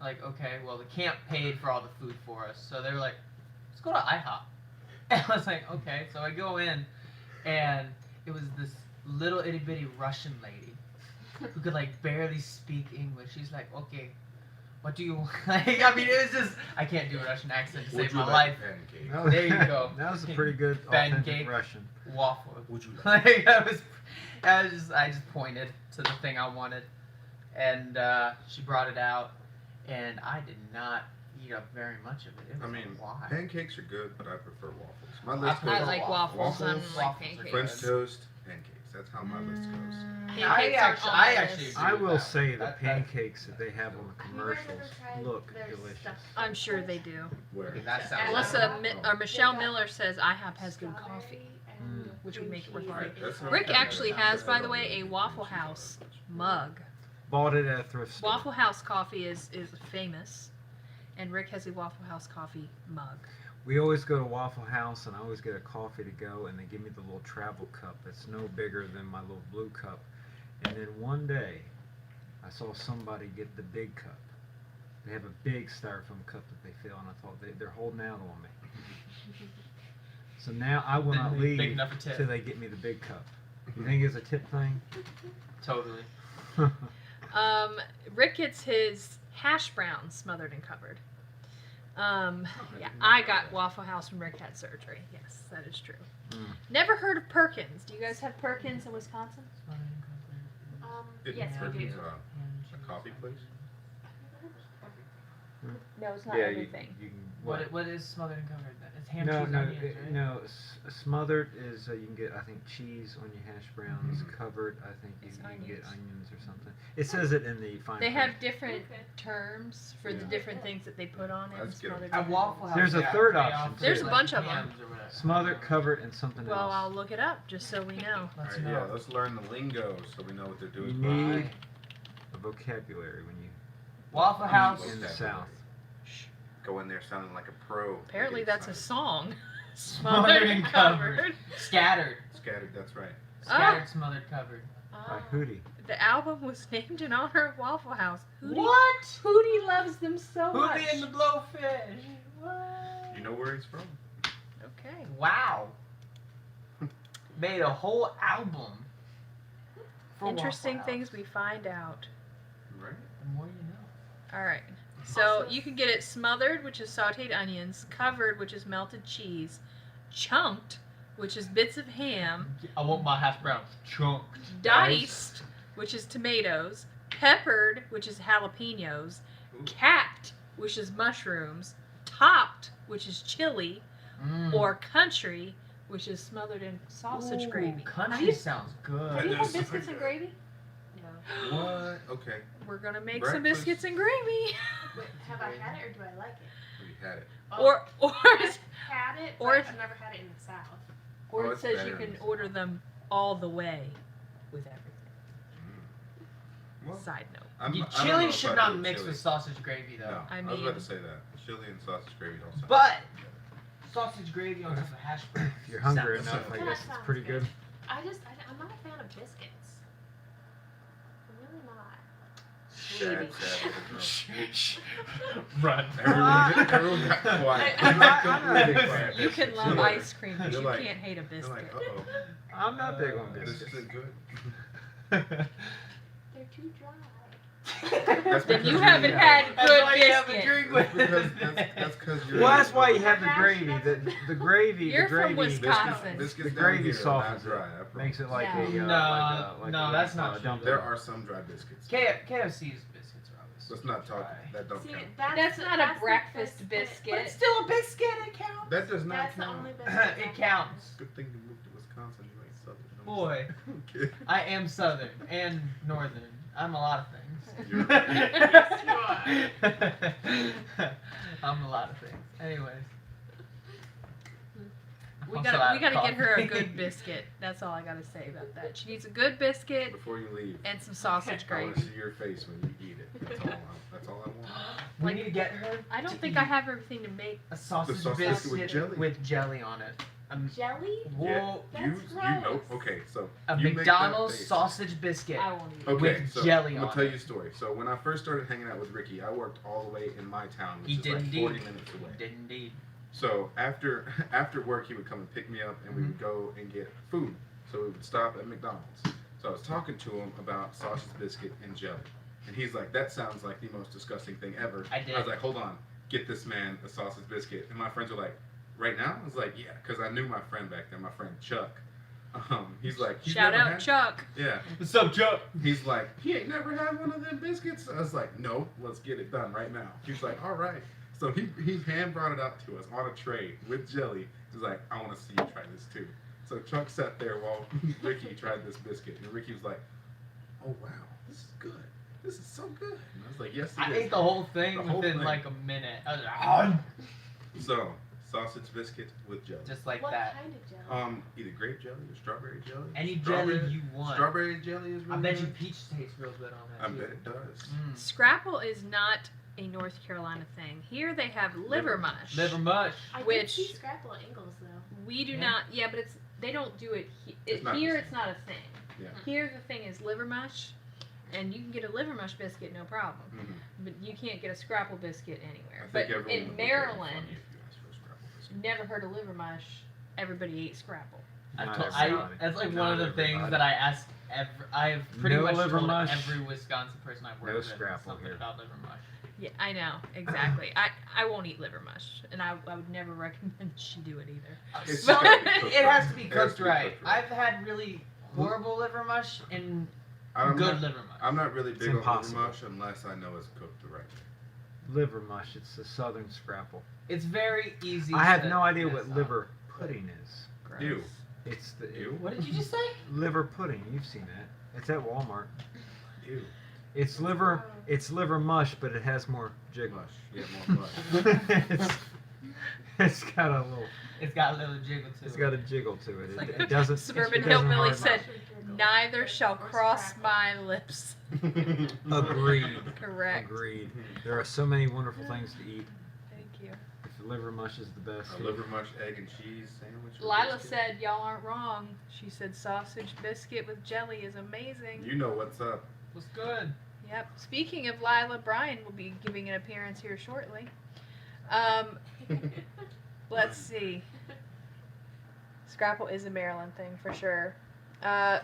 S4: Like, okay, well the camp paid for all the food for us. So they were like, let's go to IHOP. And I was like, okay. So I go in and it was this little itty bitty Russian lady who could like barely speak English. She's like, okay, what do you like? I mean, it was just, I can't do a Russian accent to save my life.
S2: Pancake?
S3: Oh,
S4: There you go.
S3: That was a pretty good
S4: Pancake.
S3: authentic Russian.
S4: Waffle.
S2: Would you like?
S4: Like I just pointed to the thing I wanted, and she brought it out, and I did not eat up very much of it. It was
S2: I mean,
S4: a lot.
S2: pancakes are good, but I prefer waffles. My list
S4: prefer
S1: I
S2: goes
S1: like waffles. I don't
S2: Waffles,
S1: like
S4: waffles are
S1: pancakes.
S2: French toast, pancakes. That's how my list goes.
S1: Pancakes aren't on my
S4: actually
S1: list.
S4: agree
S3: I
S4: with
S3: will
S4: that.
S3: say the
S4: That-
S3: pancakes that they have on the commercials look delicious.
S1: I'm sure they do.
S2: Where?
S4: Okay, that sounds
S1: Alyssa or Michelle Miller says IHOP has good coffee, which would make it worth
S2: Alright,
S1: it.
S2: that sounds
S1: Rick
S2: good.
S1: actually has, by the way, a Waffle House mug.
S3: Bought it at a thrift store.
S1: Waffle House coffee is famous, and Rick has a Waffle House coffee mug.
S3: We always go to Waffle House, and I always get a coffee to go, and they give me the little travel cup that's no bigger than my little blue cup. And then one day, I saw somebody get the big cup. They have a big styrofoam cup that they fill, and I thought they're holding out on me. So now I will not
S4: Big
S3: leave
S4: enough a tip.
S3: till they get me the big cup. You think it's a tip thing?
S4: Totally.
S1: Rick gets his hash browns smothered and covered. Yeah, I got Waffle House when Rick had surgery. Yes, that is true.
S3: Mm.
S1: Never heard of Perkins. Do you guys have Perkins in Wisconsin? Yes, we do.
S2: A coffee place?
S1: No, it's not
S3: Yeah,
S1: everything.
S3: you can.
S4: What is smothered and covered? It's ham,
S3: No,
S4: cheese,
S3: no,
S4: onions, right?
S3: no. Smothered is you can get, I think, cheese on your hash browns.
S2: Mhm.
S3: Covered, I think you
S1: It's
S3: can get
S1: onions.
S3: onions or something. It says it in the fine
S1: They
S3: print.
S1: have different
S5: Okay.
S1: terms for the
S2: Yeah.
S1: different things that they put on it.
S2: Let's get 'em.
S1: smothered
S4: At
S1: and-
S4: Waffle House,
S3: There's a
S4: yeah,
S3: third
S4: they
S3: option,
S4: offer,
S3: too.
S1: There's a
S4: like,
S1: bunch of 'em.
S4: hams or whatever.
S3: Smothered, covered, and something
S1: Well,
S3: else.
S1: I'll look it up just so we know.
S4: Let's
S2: Alright,
S4: know.
S2: yeah, let's learn the lingo so we know what they're doing.
S3: You need
S4: Right.
S3: a vocabulary when you
S4: Waffle House.
S3: in the South.
S2: Go in there sounding like a pro.
S1: Apparently,
S2: Get
S1: that's a
S2: excited.
S1: song.
S4: Smothered and covered. Scattered.
S2: Scattered, that's right.
S4: Scattered, smothered, covered.
S3: By Hootie.
S1: The album was named in honor of Waffle House. Hootie,
S4: What?
S1: Hootie loves them so much.
S4: Hootie and the Blowfish. What?
S2: You know where he's from?
S1: Okay.
S4: Wow. Made a whole album. For
S1: Interesting
S4: Waffle
S1: things
S4: House.
S1: we find out.
S2: Right?
S4: The more you know.
S1: All right. So you can get it smothered, which is sautéed onions, covered, which is melted cheese, chunked, which is bits of ham,
S4: I want my hash browns chunked.
S1: diced, which is tomatoes, peppered, which is jalapenos,
S2: Ooh.
S1: capped, which is mushrooms, topped, which is chili,
S4: Mm.
S1: or country, which is smothered in sausage
S4: Ooh,
S1: gravy.
S4: Country
S1: Have you,
S4: sounds good.
S1: have you
S2: That
S1: had
S2: does
S1: biscuits
S2: sound
S1: and
S2: good.
S1: gravy?
S5: No.
S2: What? Okay.
S1: We're gonna make some
S2: Breakfast.
S1: biscuits and gravy.
S5: Wait, have I had it or do I like it?
S2: We had it.
S1: or
S5: I've had it,
S1: or-
S5: but I've never had it in the South.
S1: or
S2: Oh,
S1: it
S2: it's
S1: says
S2: better
S1: you
S2: in
S1: can
S2: the
S1: order them all the way with everything.
S2: Well,
S1: Side note.
S2: I don't know
S4: Chili
S2: if
S4: should
S2: I'd
S4: not
S2: do
S4: mix
S2: chili.
S4: with sausage gravy though.
S2: No,
S1: I
S2: I was about to
S1: mean-
S2: say that. Chili and sausage gravy don't sound.
S4: But sausage gravy on top of hash browns.
S3: If you're hungry
S4: sounds
S3: enough,
S4: so
S3: I
S4: good.
S3: guess it's pretty good.
S5: I'm not a fan of biscuits. I'm really not.
S2: Sad, sad
S4: Shh. Run.
S2: Everyone got quiet.
S5: I'm
S3: not a big fan.
S1: You can love
S2: You're like-
S1: ice cream, but
S2: you're
S1: you
S2: like-
S1: can't hate a
S2: You're
S1: biscuit.
S2: like, uh-oh.
S3: I'm not big on
S2: This
S3: biscuits.
S2: isn't good.
S5: They're too dry.
S2: That's
S1: Then you
S2: because
S1: haven't
S2: you're-
S1: had
S4: That's
S1: good
S4: why you have a
S1: biscuit.
S4: drink
S2: That's
S4: with
S2: because that's because you're.
S3: Well, that's why you have the gravy. The gravy.
S1: You're
S3: the
S1: from
S3: gravy
S1: Wisconsin.
S2: Biscuits
S3: The
S2: down
S3: gravy
S2: here are
S3: softens
S2: not dry. I
S3: it.
S2: promise.
S3: Makes it like
S1: Yeah.
S3: a
S4: No,
S3: like
S4: no,
S3: a,
S4: that's not true.
S3: dumpling.
S2: There are some dry biscuits.
S4: KFC's biscuits are always.
S2: Let's not talk.
S4: dry.
S2: That don't
S5: See,
S2: count.
S1: That's not a breakfast
S5: the best
S1: biscuit.
S4: But it's still a biscuit. It counts.
S2: That does not
S5: That's the
S2: count.
S5: only biscuit.
S4: It counts.
S2: Good thing you moved to Wisconsin. You ain't southern.
S4: Boy,
S2: Okay.
S4: I am southern and northern. I'm a lot of things.
S2: You're-
S5: Yes, you are.
S4: I'm a lot of things. Anyways.
S1: We
S4: I'm
S1: gotta
S4: so out
S1: we
S4: of
S1: gotta get her a
S4: coffee.
S1: good biscuit. That's all I gotta say about that. She needs a good biscuit
S2: Before you leave,
S1: and some sausage
S2: I want
S1: gravy.
S2: to see your face when you eat it. That's all I want.
S4: We
S1: Like,
S4: need to get her.
S1: I don't
S4: to
S1: think
S4: eat
S1: I have everything to make.
S4: a sausage
S2: sausage
S4: biscuit
S2: with jelly.
S4: on it.
S5: Jelly?
S4: Whoa,
S5: That's
S2: you know.
S5: gross.
S2: Okay, so
S4: a
S2: you make that
S4: McDonald's
S2: face.
S4: sausage biscuit.
S5: I won't eat it.
S2: Okay,
S4: with
S2: so
S4: jelly
S2: I'm
S4: on
S2: gonna tell
S4: it.
S2: you a story. So when I first started hanging out with Ricky, I worked all the way in my town, which
S4: He
S2: is
S4: did
S2: like
S4: indeed.
S2: 40 minutes away.
S4: Did indeed.
S2: So after work, he would come and pick me up, and we would go and get food. So we would stop at McDonald's. So I was talking to him about sausage biscuit and jelly, and he's like, "That sounds like the most disgusting thing ever."
S4: I did.
S2: I was like, "Hold on, get this man a sausage biscuit." And my friends were like, "Right now?" I was like, "Yeah," because I knew my friend back then, my friend Chuck. He's like, "He's
S1: Shout
S2: never
S1: out
S2: had-"
S1: Chuck.
S2: Yeah.
S4: What's up, Chuck?
S2: He's like, "He ain't never had one of them biscuits." I was like, "No, let's get it done right now." He's like, "All right." So he hand brought it up to us on a tray with jelly. He's like, "I want to see you try this too." So Chuck sat there while Ricky tried this biscuit, and Ricky was like, "Oh wow, this is good. This is so good." And I was like, "Yes, it
S4: I
S2: is."
S4: ate the whole thing
S2: The whole
S4: within
S2: thing.
S4: like a minute. I was like, "Ah,"
S2: So sausage biscuit with jelly.
S4: just like
S5: What
S4: that.
S5: kind of jelly?
S2: Either grape jelly or strawberry jelly.
S4: Any
S2: Strawberry-
S4: jelly you want.
S2: Strawberry jelly is
S4: I
S2: really
S4: bet you
S2: good.
S4: peach tastes real good on that.
S2: I
S4: too.
S2: bet it does.
S1: Scrapple is not a North Carolina thing. Here they have Livermush.
S4: Livermush.
S5: I
S1: which-
S5: did see Scrapple at Ingles though.
S1: We do
S4: Yeah.
S1: not. Yeah, but they don't do it.
S2: It's not the
S1: Here
S2: same.
S1: it's not a thing.
S2: Yeah.
S1: Here the thing is Livermush, and you can get a Livermush biscuit no problem,
S2: Mhm.
S1: but you can't get a Scrapple biscuit anywhere.
S2: I think
S1: But
S2: everyone would
S1: in
S2: look at it
S1: Maryland,
S2: funny if you asked for a Scrapple biscuit.
S1: never heard of Livermush. Everybody ate Scrapple.
S3: Not
S4: That's
S3: everybody.
S4: like
S3: Not
S4: one of the things
S3: everybody.
S4: that I ask. I've pretty
S3: No
S4: much told
S3: Livermush.
S4: every Wisconsin person I've worked
S3: No
S4: with
S3: Scrapple
S4: something
S3: here.
S4: about Livermush.
S1: Yeah, I know exactly. I won't eat Livermush, and I would never recommend she do it either.
S2: It's
S1: But-
S2: gotta be cooked
S4: It
S2: right.
S4: has to be
S2: It
S4: cooked right.
S2: cooked
S4: I've had really horrible Livermush and
S2: I'm
S4: good
S2: not,
S4: Livermush.
S2: I'm not really
S3: It's
S2: big on
S3: impossible.
S2: Livermush unless I know it's cooked the right way.
S3: Livermush. It's the southern scrapple.
S4: It's very easy.
S3: I have
S4: to
S3: no idea
S4: mess
S3: what
S4: up.
S3: liver pudding is.
S1: Gross.
S2: Ew.
S3: It's the
S2: Ew.
S4: What did you just say?
S3: liver pudding. You've seen that. It's at Walmart.
S2: Ew.
S3: It's liver. It's liver mush, but it has more jiggle.
S2: Mush. Yeah, more mush.
S3: it's got a little.
S4: It's got a little jiggle to
S3: It's
S4: it.
S3: got a jiggle to it.
S4: It's like
S3: It doesn't.
S1: Suburban
S3: it doesn't
S1: Hillbilly
S3: hard
S1: said,
S3: mouth.
S1: "Neither shall cross my lips."
S3: Agreed.
S1: Correct.
S3: Agreed. There are so many wonderful things to eat.
S1: Thank you.
S3: If liver mush is the best.
S2: A livermush, egg and cheese sandwich. with
S1: Lila
S2: biscuit.
S1: said, "Y'all aren't wrong." She said, "Sausage biscuit with jelly is amazing."
S2: "You know what's up."
S4: What's good?
S1: Yep. Speaking of Lila, Brian will be giving an appearance here shortly. Let's see. Scrapple is a Maryland thing for sure.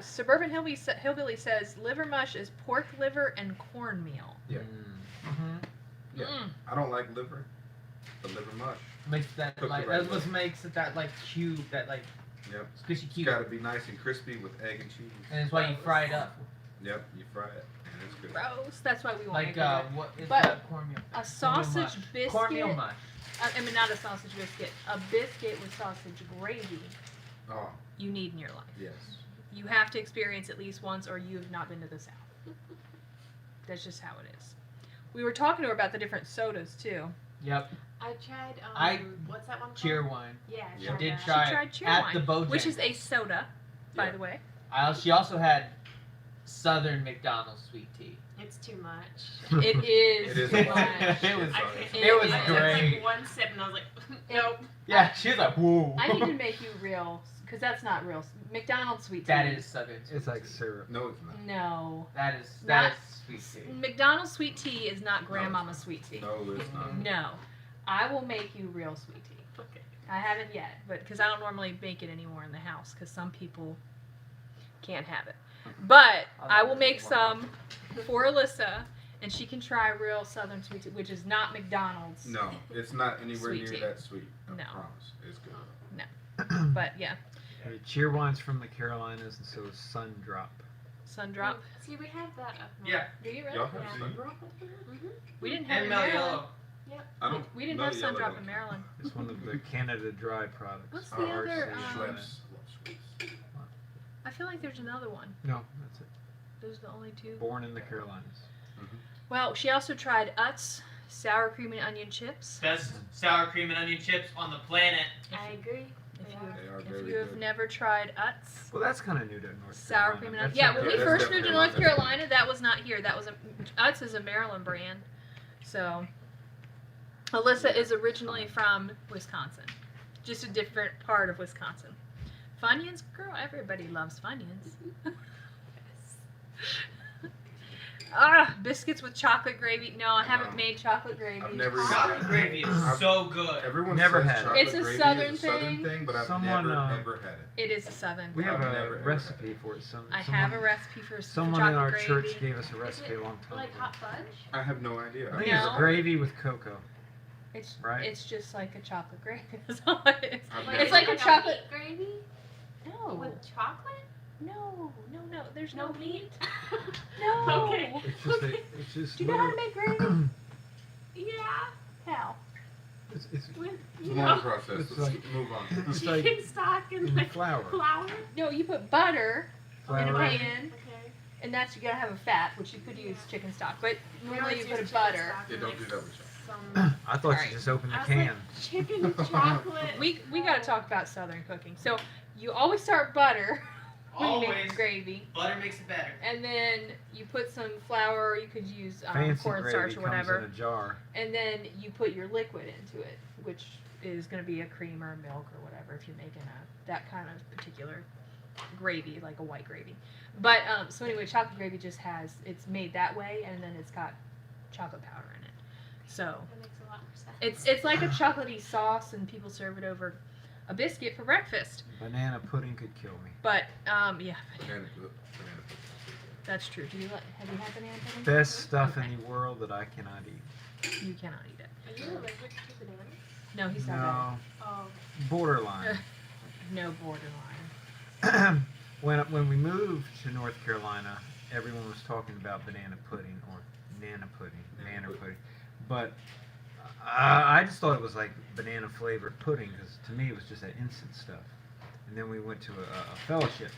S1: Suburban Hillbilly says Livermush is pork liver and cornmeal.
S2: Yeah.
S4: Mm-hmm.
S2: Yeah.
S1: Mm.
S2: I don't like liver, but liver mush.
S4: Makes that
S2: Cooked
S4: like
S2: the right
S4: that's what
S2: way.
S4: makes it that like cube, that like
S2: Yep.
S4: squishy
S2: It's
S4: cube,
S2: got to be nice and crispy with egg and cheese.
S4: and it's why you fry it up.
S2: Yep, you fry it, and it's good.
S1: Gross. That's why we won't
S4: Like
S1: make it.
S4: what is
S1: But
S4: that cornmeal?
S1: A sausage
S4: mush.
S1: biscuit.
S4: Cornmeal mush.
S1: I mean, not a sausage biscuit. A biscuit with sausage gravy.
S2: Oh,
S1: You need in your life.
S2: yes.
S1: You have to experience at least once, or you have not been to the South. That's just how it is. We were talking to her about the different sodas too.
S4: Yep.
S5: I tried.
S4: I-
S5: What's that one called?
S4: Cheer wine.
S5: Yeah, I
S2: Yeah.
S5: tried
S4: Did
S5: that.
S4: try
S1: She tried cheer
S4: at
S1: wine,
S4: the Bojangles.
S1: which is a soda, by
S2: Yeah.
S1: the way.
S4: She also had Southern McDonald's sweet tea.
S5: It's too much.
S1: It is.
S2: It is
S1: too
S2: a lot.
S1: much.
S4: It was-
S5: I
S2: Sorry.
S5: can't-
S4: it was
S5: I took
S4: great.
S5: like one sip and I was like, nope.
S4: Yeah, she was like, whoa.
S1: I need to make you real, because that's not real. McDonald's sweet tea.
S4: That is Southern.
S3: It's like
S4: sweet
S3: syrup.
S2: No, it's not.
S1: No.
S4: That is
S1: Not-
S4: sweet tea.
S1: McDonald's sweet tea is not
S2: No,
S1: Grandmama's sweet tea.
S2: No, it's not.
S1: No. I will make you real sweet tea.
S5: Okay.
S1: I haven't yet, but because I don't normally make it anymore in the house, because some people can't have it. But I will make some for Alyssa, and she can try real Southern sweet tea, which is not McDonald's.
S2: No, it's not anywhere
S1: Sweet
S2: near
S1: tea.
S2: that sweet. I
S1: No.
S2: promise. It's good.
S1: But yeah,
S3: Cheer wine's from the Carolinas, and so is Sun Drop.
S1: Sun Drop.
S5: See, we have that up north.
S4: Yeah.
S1: Do you really?
S2: Y'all have
S5: Yeah.
S2: Sun Drop up there?
S1: We didn't have it
S4: And
S1: in Maryland.
S4: Yellow.
S2: I don't.
S1: We didn't
S2: Mellow
S1: have Sun
S2: Yellow
S1: Drop
S2: don't
S1: in
S2: count.
S1: Maryland.
S3: It's one of the Canada Dry products.
S1: What's the
S3: RC.
S1: other,
S2: Schweppes. Love sweets.
S1: I feel like there's another one.
S3: No, that's it.
S1: Those are the only two.
S3: Born in the Carolinas.
S1: Well, she also tried Utz sour cream and onion chips.
S4: Best sour cream and onion chips on the planet.
S5: I agree.
S1: If
S2: They are
S1: you,
S2: very
S1: if you have
S2: good.
S1: never tried Utz,
S3: Well, that's kind of new to North
S1: sour
S3: Carolina.
S1: cream and onion.
S3: That's
S1: Yeah,
S3: not
S1: when
S3: good.
S1: we
S2: that's
S1: first moved to North
S2: definitely
S1: Carolina, that was not here. That was Utz is a Maryland brand. So Alyssa is originally from Wisconsin, just a different part of Wisconsin. Funyuns, girl, everybody loves Funyuns. Biscuits with chocolate gravy. No, I haven't made chocolate gravy.
S2: I've never even
S4: Chocolate
S2: had
S4: gravy is
S2: I've-
S4: so good.
S2: Everyone
S3: Never
S2: says
S3: had it.
S2: chocolate
S1: It's a
S2: gravy
S1: southern
S2: is a southern
S1: thing.
S2: thing, but I've
S3: Someone,
S2: never
S3: uh,
S2: ever had it.
S1: It is a southern.
S3: We have
S2: I've
S3: a
S2: never, ever
S3: recipe for it.
S1: I have a recipe for
S3: Someone
S1: chocolate
S3: in our
S1: gravy.
S3: church gave us a recipe a long time
S5: Like
S3: ago.
S5: hot fudge?
S2: I have no idea.
S3: I think
S1: No.
S3: it's gravy with cocoa.
S1: It's
S3: Right?
S1: It's just like a chocolate gravy. That's all it is.
S2: I've
S5: Like,
S2: never-
S1: It's like a chocolate.
S5: meat gravy
S1: No,
S5: with chocolate?
S1: no. There's
S5: No
S1: no
S5: meat?
S1: No.
S5: Okay.
S3: It's just it's just
S1: Do you know how to make gravy?
S5: Yeah.
S1: How?
S3: it's
S5: With,
S2: It's a
S5: you
S2: long
S5: know,
S2: process.
S3: It's
S2: Let's
S3: like-
S2: move on.
S3: it's
S5: chicken
S3: like
S5: stock and
S3: in
S5: like
S3: flour.
S5: flour.
S1: No, you put butter in a
S3: Flour.
S1: pan,
S5: Okay.
S1: and that's you gotta have a fat, which you could use chicken stock, but
S5: We
S1: normally
S5: always
S1: you put
S5: use
S1: a
S5: chicken
S1: butter.
S5: stock
S2: Yeah,
S5: and,
S2: don't
S5: like,
S2: do that with
S5: some-
S3: I thought
S1: Alright.
S3: you just opened the
S5: I was
S3: can.
S5: like, chicken chocolate.
S1: We gotta talk about Southern cooking. So you always start butter when you make
S4: Always.
S1: gravy,
S4: Butter makes it better.
S1: and then you put some flour. Or you could use
S3: Fancy
S1: cornstarch
S3: gravy
S1: or
S3: comes
S1: whatever.
S3: in a jar.
S1: And then you put your liquid into it, which is going to be a cream or milk or whatever if you're making that kind of particular gravy, like a white gravy. But so anyway, chocolate gravy just it's made that way, and then it's got chocolate powder in it. So
S5: That makes a lot more sense.
S1: it's like a chocolatey sauce, and people serve it over a biscuit for breakfast.
S3: Banana pudding could kill me.
S1: But yeah,
S2: Banana pudding.
S1: that's true. Have you had banana pudding?
S3: Best stuff
S1: Okay.
S3: in the world that I cannot eat.
S1: You cannot eat it.
S5: Are you allergic to bananas?
S1: No, he's not.
S3: No,
S5: Oh.
S3: borderline.
S1: No borderline.
S3: when we moved to North Carolina, everyone was talking about banana pudding or nana pudding, but I just thought it was like banana flavored pudding because to me it was just that instant stuff. And then we went to a fellowship.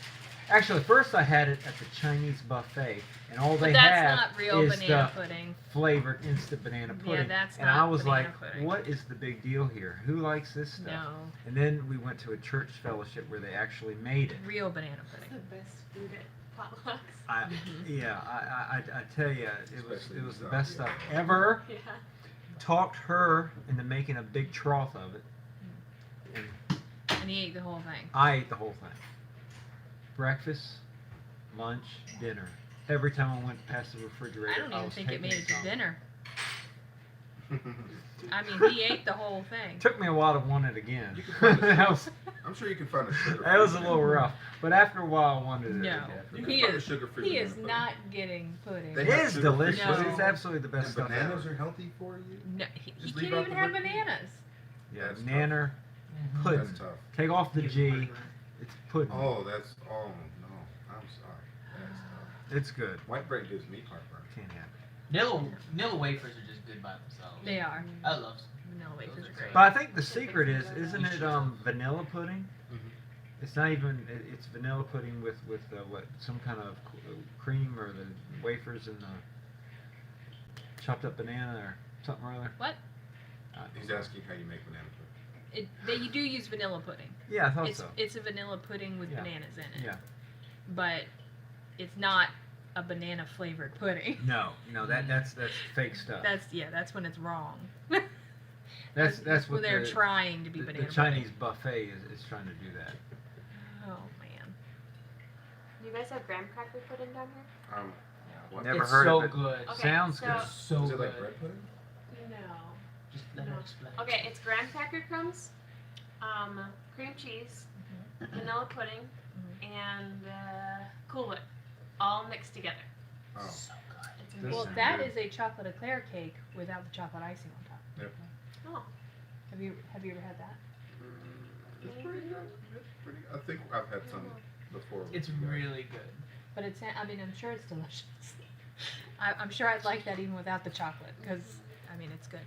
S3: Actually, first I had it at the Chinese buffet, and all they
S1: But that's
S3: have
S1: not real
S3: is
S1: banana
S3: the
S1: pudding.
S3: flavored instant banana pudding.
S1: Yeah, that's
S3: and
S1: not
S3: I was
S1: banana
S3: like,
S1: pudding.
S3: what is the big deal here? Who likes this stuff?
S1: No,
S3: And then we went to a church fellowship where they actually made it.
S1: real banana
S5: It's
S1: pudding.
S5: the best food at potlucks.
S3: I tell you,
S2: Especially
S3: it was the
S2: South,
S3: best
S2: yeah.
S3: stuff ever.
S5: Yeah.
S3: Talked her into making a big trough of it, and
S1: And he ate the whole thing.
S3: I ate the whole thing. Breakfast, lunch, dinner. Every time I went past the refrigerator,
S1: I don't even
S3: was
S1: think it
S3: taking
S1: made it to
S3: some.
S1: dinner. I mean, he ate the whole thing.
S3: Took me a while to want it again.
S2: You can find it.
S3: that was
S2: I'm sure you can find a sugar.
S3: that was a little rough, but after a while, I wanted it
S1: No.
S3: again.
S2: You can
S1: He
S2: find a
S1: is-
S2: sugar-free
S1: He
S2: banana
S1: is
S2: pudding.
S1: not getting pudding.
S2: They
S3: It
S2: have
S3: is
S2: sugar-free
S3: delicious.
S1: No.
S3: It's absolutely the best
S2: And
S3: stuff
S2: bananas
S3: ever.
S2: are healthy for you.
S1: No, he
S2: Just
S1: can't
S2: leave out
S1: even
S2: the
S1: have
S2: whipped cream.
S1: bananas.
S3: Yeah,
S2: That's
S3: nanner,
S4: Mhm.
S3: pudding.
S2: That's tough.
S3: Take off the G. It's pudding.
S2: Oh, that's no. I'm sorry. That's tough.
S3: It's good.
S2: White bread gives me heartburn.
S3: Can't have it.
S4: Vanilla wafers are just good by themselves.
S1: They are.
S4: I love
S1: Vanilla wafers are great.
S3: But I think the secret isn't it vanilla pudding?
S2: Mhm.
S3: It's not even. It's vanilla pudding with what some kind of cream or the wafers and the chopped up banana or something or other.
S1: What?
S2: He's asking how you make banana pudding.
S1: You do use vanilla pudding.
S3: Yeah, I thought
S1: It's
S3: so.
S1: it's a vanilla pudding with
S3: Yeah.
S1: bananas in it.
S3: Yeah.
S1: But it's not a banana flavored pudding.
S3: No, that's fake stuff.
S1: That's when it's wrong.
S3: That's
S1: when
S3: what
S1: they're
S3: the,
S1: trying to be
S3: the
S1: banana
S3: Chinese buffet is trying to do that.
S1: pudding. Oh man.
S5: Do you guys have graham cracker pudding down here?
S2: What?
S3: Never
S4: it's
S3: heard
S4: so
S3: of it.
S4: good.
S5: Okay,
S3: Sounds
S5: so-
S3: good.
S4: It's so
S2: Is it
S4: good.
S2: like bread pudding?
S5: No.
S4: Just let
S5: No.
S4: her explain.
S5: Okay, it's graham cracker crumbs, cream cheese, vanilla pudding, and Cool Whip, all mixed together.
S2: Oh.
S4: So good.
S5: It's
S3: This
S5: amazing.
S1: Well,
S3: sounds
S1: that
S3: good.
S1: is a chocolate eclair cake without the chocolate icing on top.
S5: Oh,
S1: Have you ever had that?
S2: It's pretty good. It's pretty. I think I've had some before. with
S4: It's
S2: you guys.
S4: really good.
S1: But I'm sure it's delicious. I'm sure I'd like that even without the chocolate because it's good.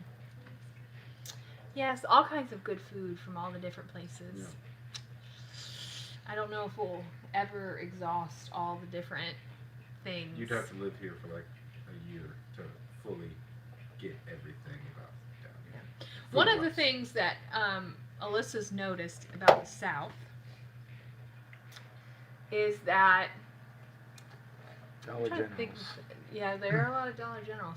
S1: Yes, all kinds of good food from all the different places. I don't know if we'll ever exhaust all the different things.
S2: You'd have to live here for like a year to fully get everything about down here.
S1: One of the
S2: Food-wise.
S1: things that Alyssa's noticed about the South is that
S3: Dollar
S1: I'm trying to think.
S3: Generals.
S1: Yeah, there are a lot of Dollar Generals.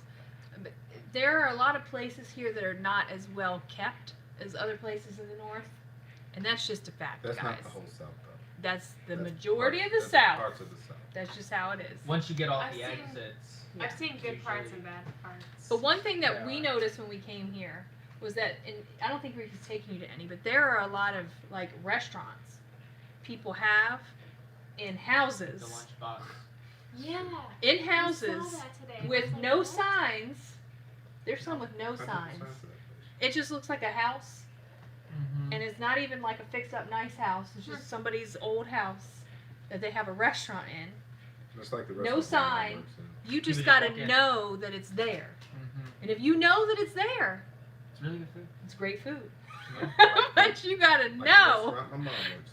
S1: But there are a lot of places here that are not as well kept as other places in the North, and that's just a fact,
S2: That's
S1: guys.
S2: not the whole South, though.
S1: That's the
S2: That's
S1: majority
S2: parts-
S1: of the
S2: that's
S1: South.
S2: Parts of the South.
S1: That's just how it is.
S4: Once you get off
S5: I've
S4: the
S5: seen-
S4: exits.
S1: Yeah.
S5: I've seen good parts
S4: Usually-
S5: and bad parts.
S1: But one thing that we
S4: Yeah.
S1: noticed when we came here was that, and I don't think Ricky's taking you to any, but there are a lot of like restaurants people have in
S4: The
S1: houses,
S5: Yeah.
S4: lunchbox.
S1: in
S5: I saw
S1: houses
S5: that today. I
S1: with
S5: was like,
S1: no
S5: what?
S1: signs. There's some with no
S2: I know the
S1: signs.
S2: signs of that place.
S1: It just looks like a house,
S4: Mm-hmm.
S1: and it's not even like a fixed-up nice house. It's just somebody's old house that they have a restaurant in.
S2: It's like the
S1: No
S2: rest of the
S1: sign.
S2: works in.
S1: You just
S4: just
S1: gotta
S4: walk in.
S1: know that it's there,
S4: Mm-hmm.
S1: and if you know that it's there,
S4: It's really good food.
S1: it's great food.
S4: Yeah.
S1: But you gotta
S2: Like the
S1: know.
S2: restaurant my mom works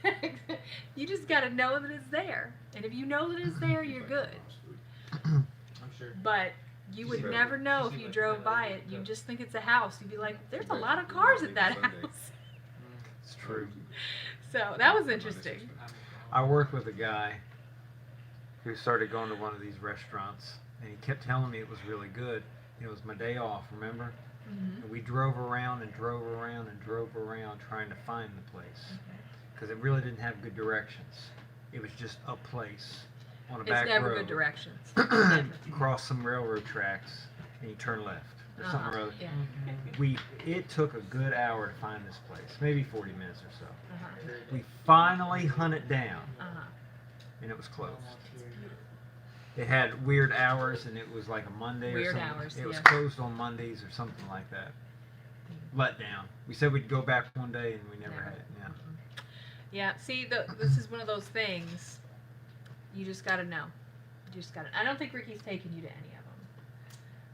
S2: in.
S1: You just gotta know that it's there, and if you know that it's there, you're
S2: Like
S1: good.
S2: mom's food.
S4: I'm sure.
S1: But you would
S2: She
S1: never
S2: seemed
S1: know if
S4: like
S1: you
S4: a
S1: drove
S4: really
S1: by
S4: good
S1: it. You
S4: cook.
S1: just think it's a house. You'd be like, "There's a
S2: Right.
S1: lot of cars at that
S2: Sunday.
S1: house."
S3: It's true.
S1: So that was interesting.
S3: I worked with a guy who started going to one of these restaurants, and he kept telling me it was really good. It was my day off, remember?
S1: Mhm.
S3: And we drove around and drove around and drove around trying to find the place because it really didn't have good directions. It was just a place on a
S1: It's
S3: back
S1: never
S3: road.
S1: good directions. Never.
S3: Cross some railroad tracks and you turn left or something or other.
S1: Yeah.
S3: It took a good hour to find this place, maybe 40 minutes or so.
S1: Uh-huh.
S3: We finally hunted down,
S1: Uh-huh.
S3: and it was closed. It had weird hours, and it was like a Monday
S1: Weird
S3: or something.
S1: hours,
S3: It was
S1: yeah.
S3: closed on Mondays or something like that. Let down. We said we'd go back one day, and we never
S1: Never.
S3: had it. Yeah.
S1: Yeah. See, this is one of those things. You just gotta know. You just gotta. I don't think Ricky's taking you to any of them.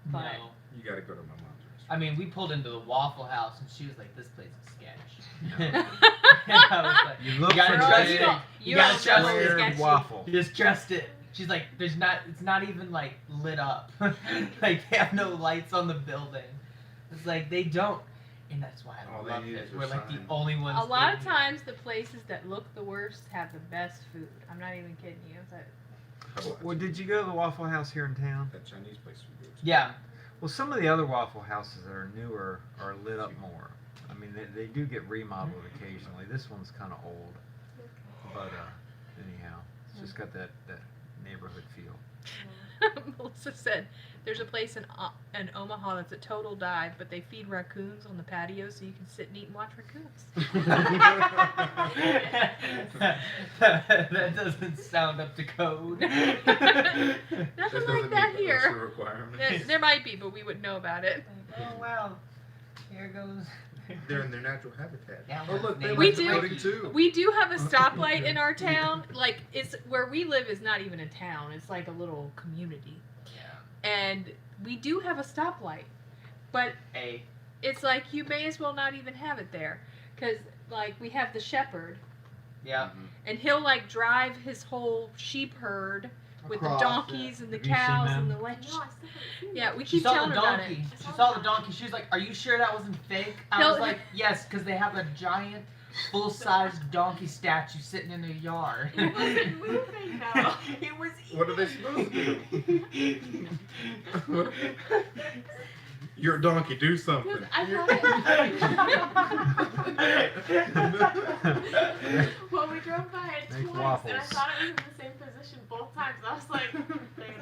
S1: But
S4: No.
S2: You gotta go to my mom's
S4: I
S2: restaurant.
S4: mean, we pulled into the Waffle House, and she was like, "This place is sketch."
S3: Yeah.
S4: I was like,
S3: You look
S4: gotta
S3: for
S4: trust
S3: the
S4: it.
S1: don't-
S4: You
S1: don't
S4: gotta trust
S1: know
S4: it.
S1: it's
S3: square
S1: sketchy.
S3: waffle.
S4: You just trust it. She's like, it's not even like lit up. Like they have no lights on the building. It's like they don't, and that's why I
S2: All they
S4: love
S2: need
S4: it.
S2: is
S4: We're
S2: a
S4: like the
S2: sign.
S4: only ones.
S1: a lot
S4: in
S1: of
S4: here.
S1: times, the places that look the worst have the best food. I'm not even kidding you. It's like,
S2: How about
S3: Well, did you go to the Waffle House here in town?
S2: that Chinese place we go to?
S4: Yeah.
S3: Well, some of the other Waffle Houses that are newer are lit up more. I mean, they do get remodeled occasionally. This one's kind of old, but anyhow, it's just got that neighborhood feel.
S1: Melissa said, there's a place in Omaha that's a total dive, but they feed raccoons on the patio so you can sit and eat and watch raccoons.
S4: That doesn't sound up to code.
S1: Nothing
S2: That
S1: like
S2: doesn't
S1: that
S2: meet the
S1: here.
S2: OSHA requirements.
S1: There might be, but we wouldn't know about it.
S4: Oh wow, here goes.
S2: They're in their natural habitat.
S4: Yeah,
S2: Oh look, they
S4: we
S2: went
S1: do.
S2: to voting too.
S1: We do have a stoplight in our town. Like, it's where we live is not even a town. It's like a little community.
S4: Yeah.
S1: And we do have a stoplight. But
S4: A.
S1: it's like you may as well not even have it there. Because, like, we have the shepherd.
S4: Yeah.
S1: And he'll, like, drive his whole sheep herd with
S4: Across,
S1: the donkeys and the
S3: Have you seen
S1: cows
S3: them?
S1: and the
S5: No, I
S1: lambs.
S5: still haven't seen
S1: Yeah,
S5: that.
S1: we
S4: She
S1: keep
S4: saw
S1: telling
S4: the
S1: her about it.
S4: donkey.
S5: I
S4: She
S5: saw
S4: saw
S5: the
S4: the donkey. She was like, "Are you sure that wasn't fake?" I
S1: No,
S4: was like, "Yes, because they have a giant, full-size donkey statue sitting in their yard."
S5: It wasn't moving though.
S4: It was.
S2: What are they supposed to do? You're a donkey. Do something.
S5: Because I well, we drove by it
S3: Make
S5: twice, and I
S3: waffles.
S5: thought it was in the same position both times. I was like,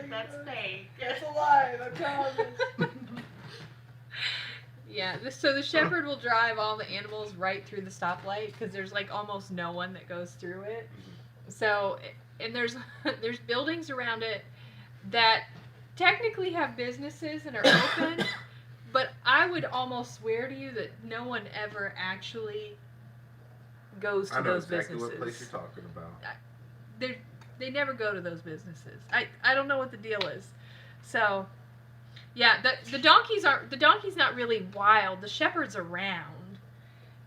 S5: "That's fake."
S4: It's alive. I'm telling you.
S1: Yeah, so the shepherd will drive all the animals right through the stoplight because there's like almost no one that goes through it. So, and there's buildings around it that technically have businesses and are open, but I would almost swear to you that no one ever actually goes to
S2: I know
S1: those
S2: exactly
S1: businesses.
S2: what place you're talking about.
S1: They never go to those businesses. I don't know what the deal is. So, yeah, the donkey's not really wild. The shepherd's around.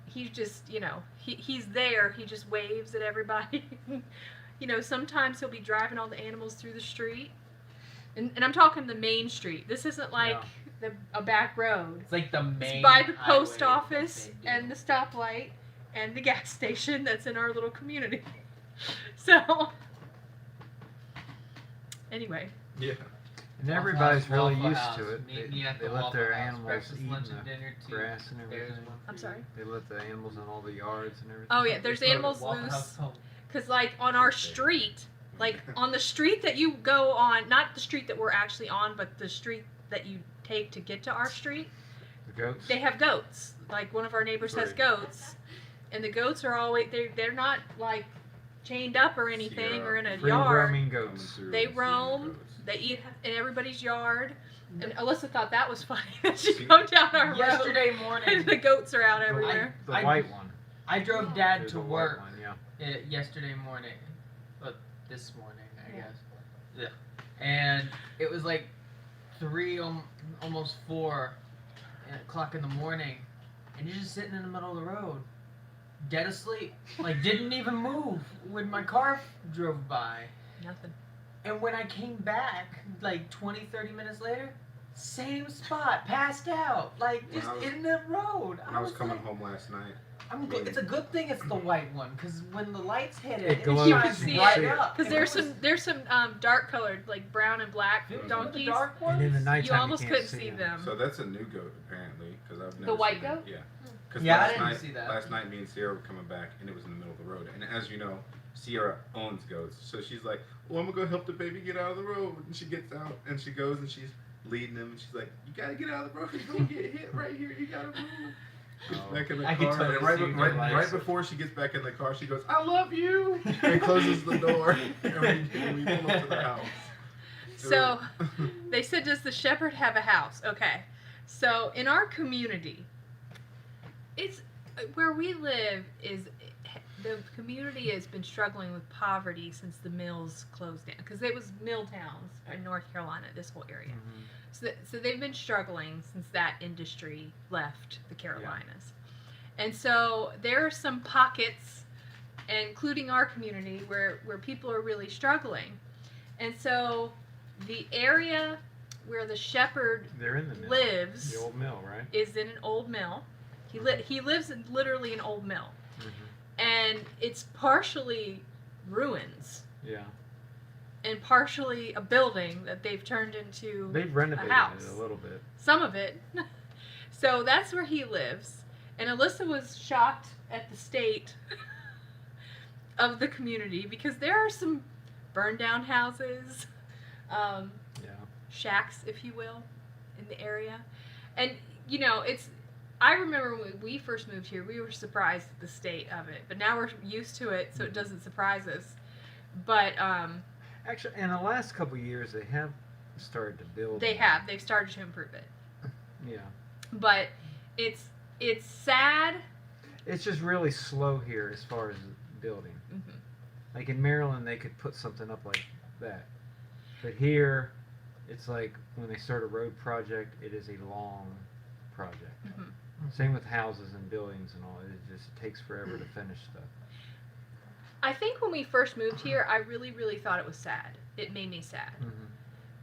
S1: He's just, he's there. He just waves at everybody. Sometimes he'll be driving all the animals through the street. And I'm talking the main street. This isn't like a back road.
S4: It's like the main.
S1: It's by the post
S4: highway
S1: office
S4: that they do.
S1: and the stoplight and the gas station that's in our little community. So, anyway,
S2: Yeah.
S3: And
S4: Waffle
S3: everybody's
S4: House,
S3: really
S4: Waffle
S3: used
S4: House.
S3: to it.
S4: Meet me at
S3: They
S4: the
S3: let their
S4: Waffle House.
S3: animals
S4: Breakfast,
S3: eat in
S4: lunch,
S3: the
S4: and dinner too.
S3: grass and
S4: There's
S3: everything.
S4: one
S1: I'm
S4: for
S1: sorry.
S4: you.
S3: They let the animals in all the yards and everything.
S1: Oh yeah, there's animals
S4: Waffle
S1: loose.
S4: House home.
S1: Cause like on our street, like on the street that you go on, not the street that we're actually on, but the street that you take to get to our street,
S3: The goats.
S1: they have goats. Like one of our neighbors has
S3: Right.
S1: goats, and the goats are always they're not like chained up or anything or in a
S3: Free
S1: yard.
S3: roaming
S2: Coming
S3: goats.
S2: through
S1: They
S2: and seeing
S1: roam.
S2: goats.
S1: They eat in everybody's yard. And Alyssa thought that was funny that she come down our road
S4: Yesterday
S1: and
S4: morning,
S1: the goats are out everywhere.
S3: The
S4: I-
S3: white one.
S4: I drove Dad
S3: There's
S4: to
S3: a white
S4: work
S3: one, yeah.
S4: yesterday morning, but this morning I
S1: Yeah.
S4: guess. Yeah. And it was like 3, almost 4 o'clock in the morning, and you're just sitting in the middle of the road, dead asleep, like didn't even move when my car drove by.
S1: Nothing.
S4: And when I came back, like 20, 30 minutes later, same spot, passed out, like
S2: When
S4: just
S2: I was-
S4: in the road.
S2: When I was coming
S4: like,
S2: home last night,
S4: it's a good thing it's the white one, because when the lights hit
S3: It
S4: it,
S3: glows.
S1: You can
S4: shines
S1: see
S4: right
S3: it.
S4: up.
S1: Because
S4: And
S1: there's some dark colored, like brown and black
S4: it was
S1: donkeys.
S4: the dark
S3: And in the
S4: ones.
S3: nighttime
S1: You almost
S3: can't
S1: couldn't
S3: see
S1: see
S3: 'em.
S1: them.
S2: so that's a new goat apparently, because I've never
S1: white
S2: seen them.
S1: goat?
S2: Yeah. Because
S4: Yeah, I
S2: last
S4: didn't
S2: night,
S4: see that.
S2: last night, me and Sierra were coming back, and it was in the middle of the road. And as you know, Sierra owns goats, so she's like, "Well, I'm gonna go help the baby get out of the road." And she gets out, and she goes, and she's leading him. And she's like, "You gotta get out of the road. You're gonna get hit right here. You gotta move." Gets
S3: Oh.
S2: back in the
S4: I could
S2: car,
S4: totally
S2: and right,
S4: see you
S2: right,
S4: doing
S2: right
S3: that.
S2: before she gets back in the car, she goes, "I love you," and closes the door, and we pull up to the house.
S1: So they said, does the shepherd have a house? Okay. So in our community, it's where we live is the community has been struggling with poverty since the mills closed down because it was mill towns in North Carolina, this whole area.
S3: Mhm.
S1: So they've been struggling since that industry left the Carolinas. And so there are some pockets, including our community, where people are really struggling. And so the area where the shepherd
S3: They're in the mill.
S1: lives
S3: The old mill, right?
S1: is in an old mill. He lives in literally an old mill.
S3: Mm-hmm.
S1: And it's partially ruins
S3: Yeah.
S1: and partially a building that they've turned into
S3: They've renovated
S1: house.
S3: it a little bit.
S1: some of it. So that's where he lives. And Alyssa was shocked at the state of the community because there are some burned down houses,
S3: Yeah.
S1: shacks, if you will, in the area. And, you know, I remember when we first moved here, we were surprised at the state of it. But now we're used to it, so it doesn't surprise us. But
S3: Actually, in the last couple of years, they have started to build.
S1: they've started to improve it.
S3: Yeah.
S1: But it's sad.
S3: It's just really slow here as far as building.
S1: Mhm.
S3: Like in Maryland, they could put something up like that. But here, it's like when they start a road project, it is a long project.
S1: Mhm.
S3: Same with houses and buildings and all. It takes forever to finish stuff.
S1: I think when we first moved here, I really, really thought it was sad. It made me sad.
S3: Mm-hmm.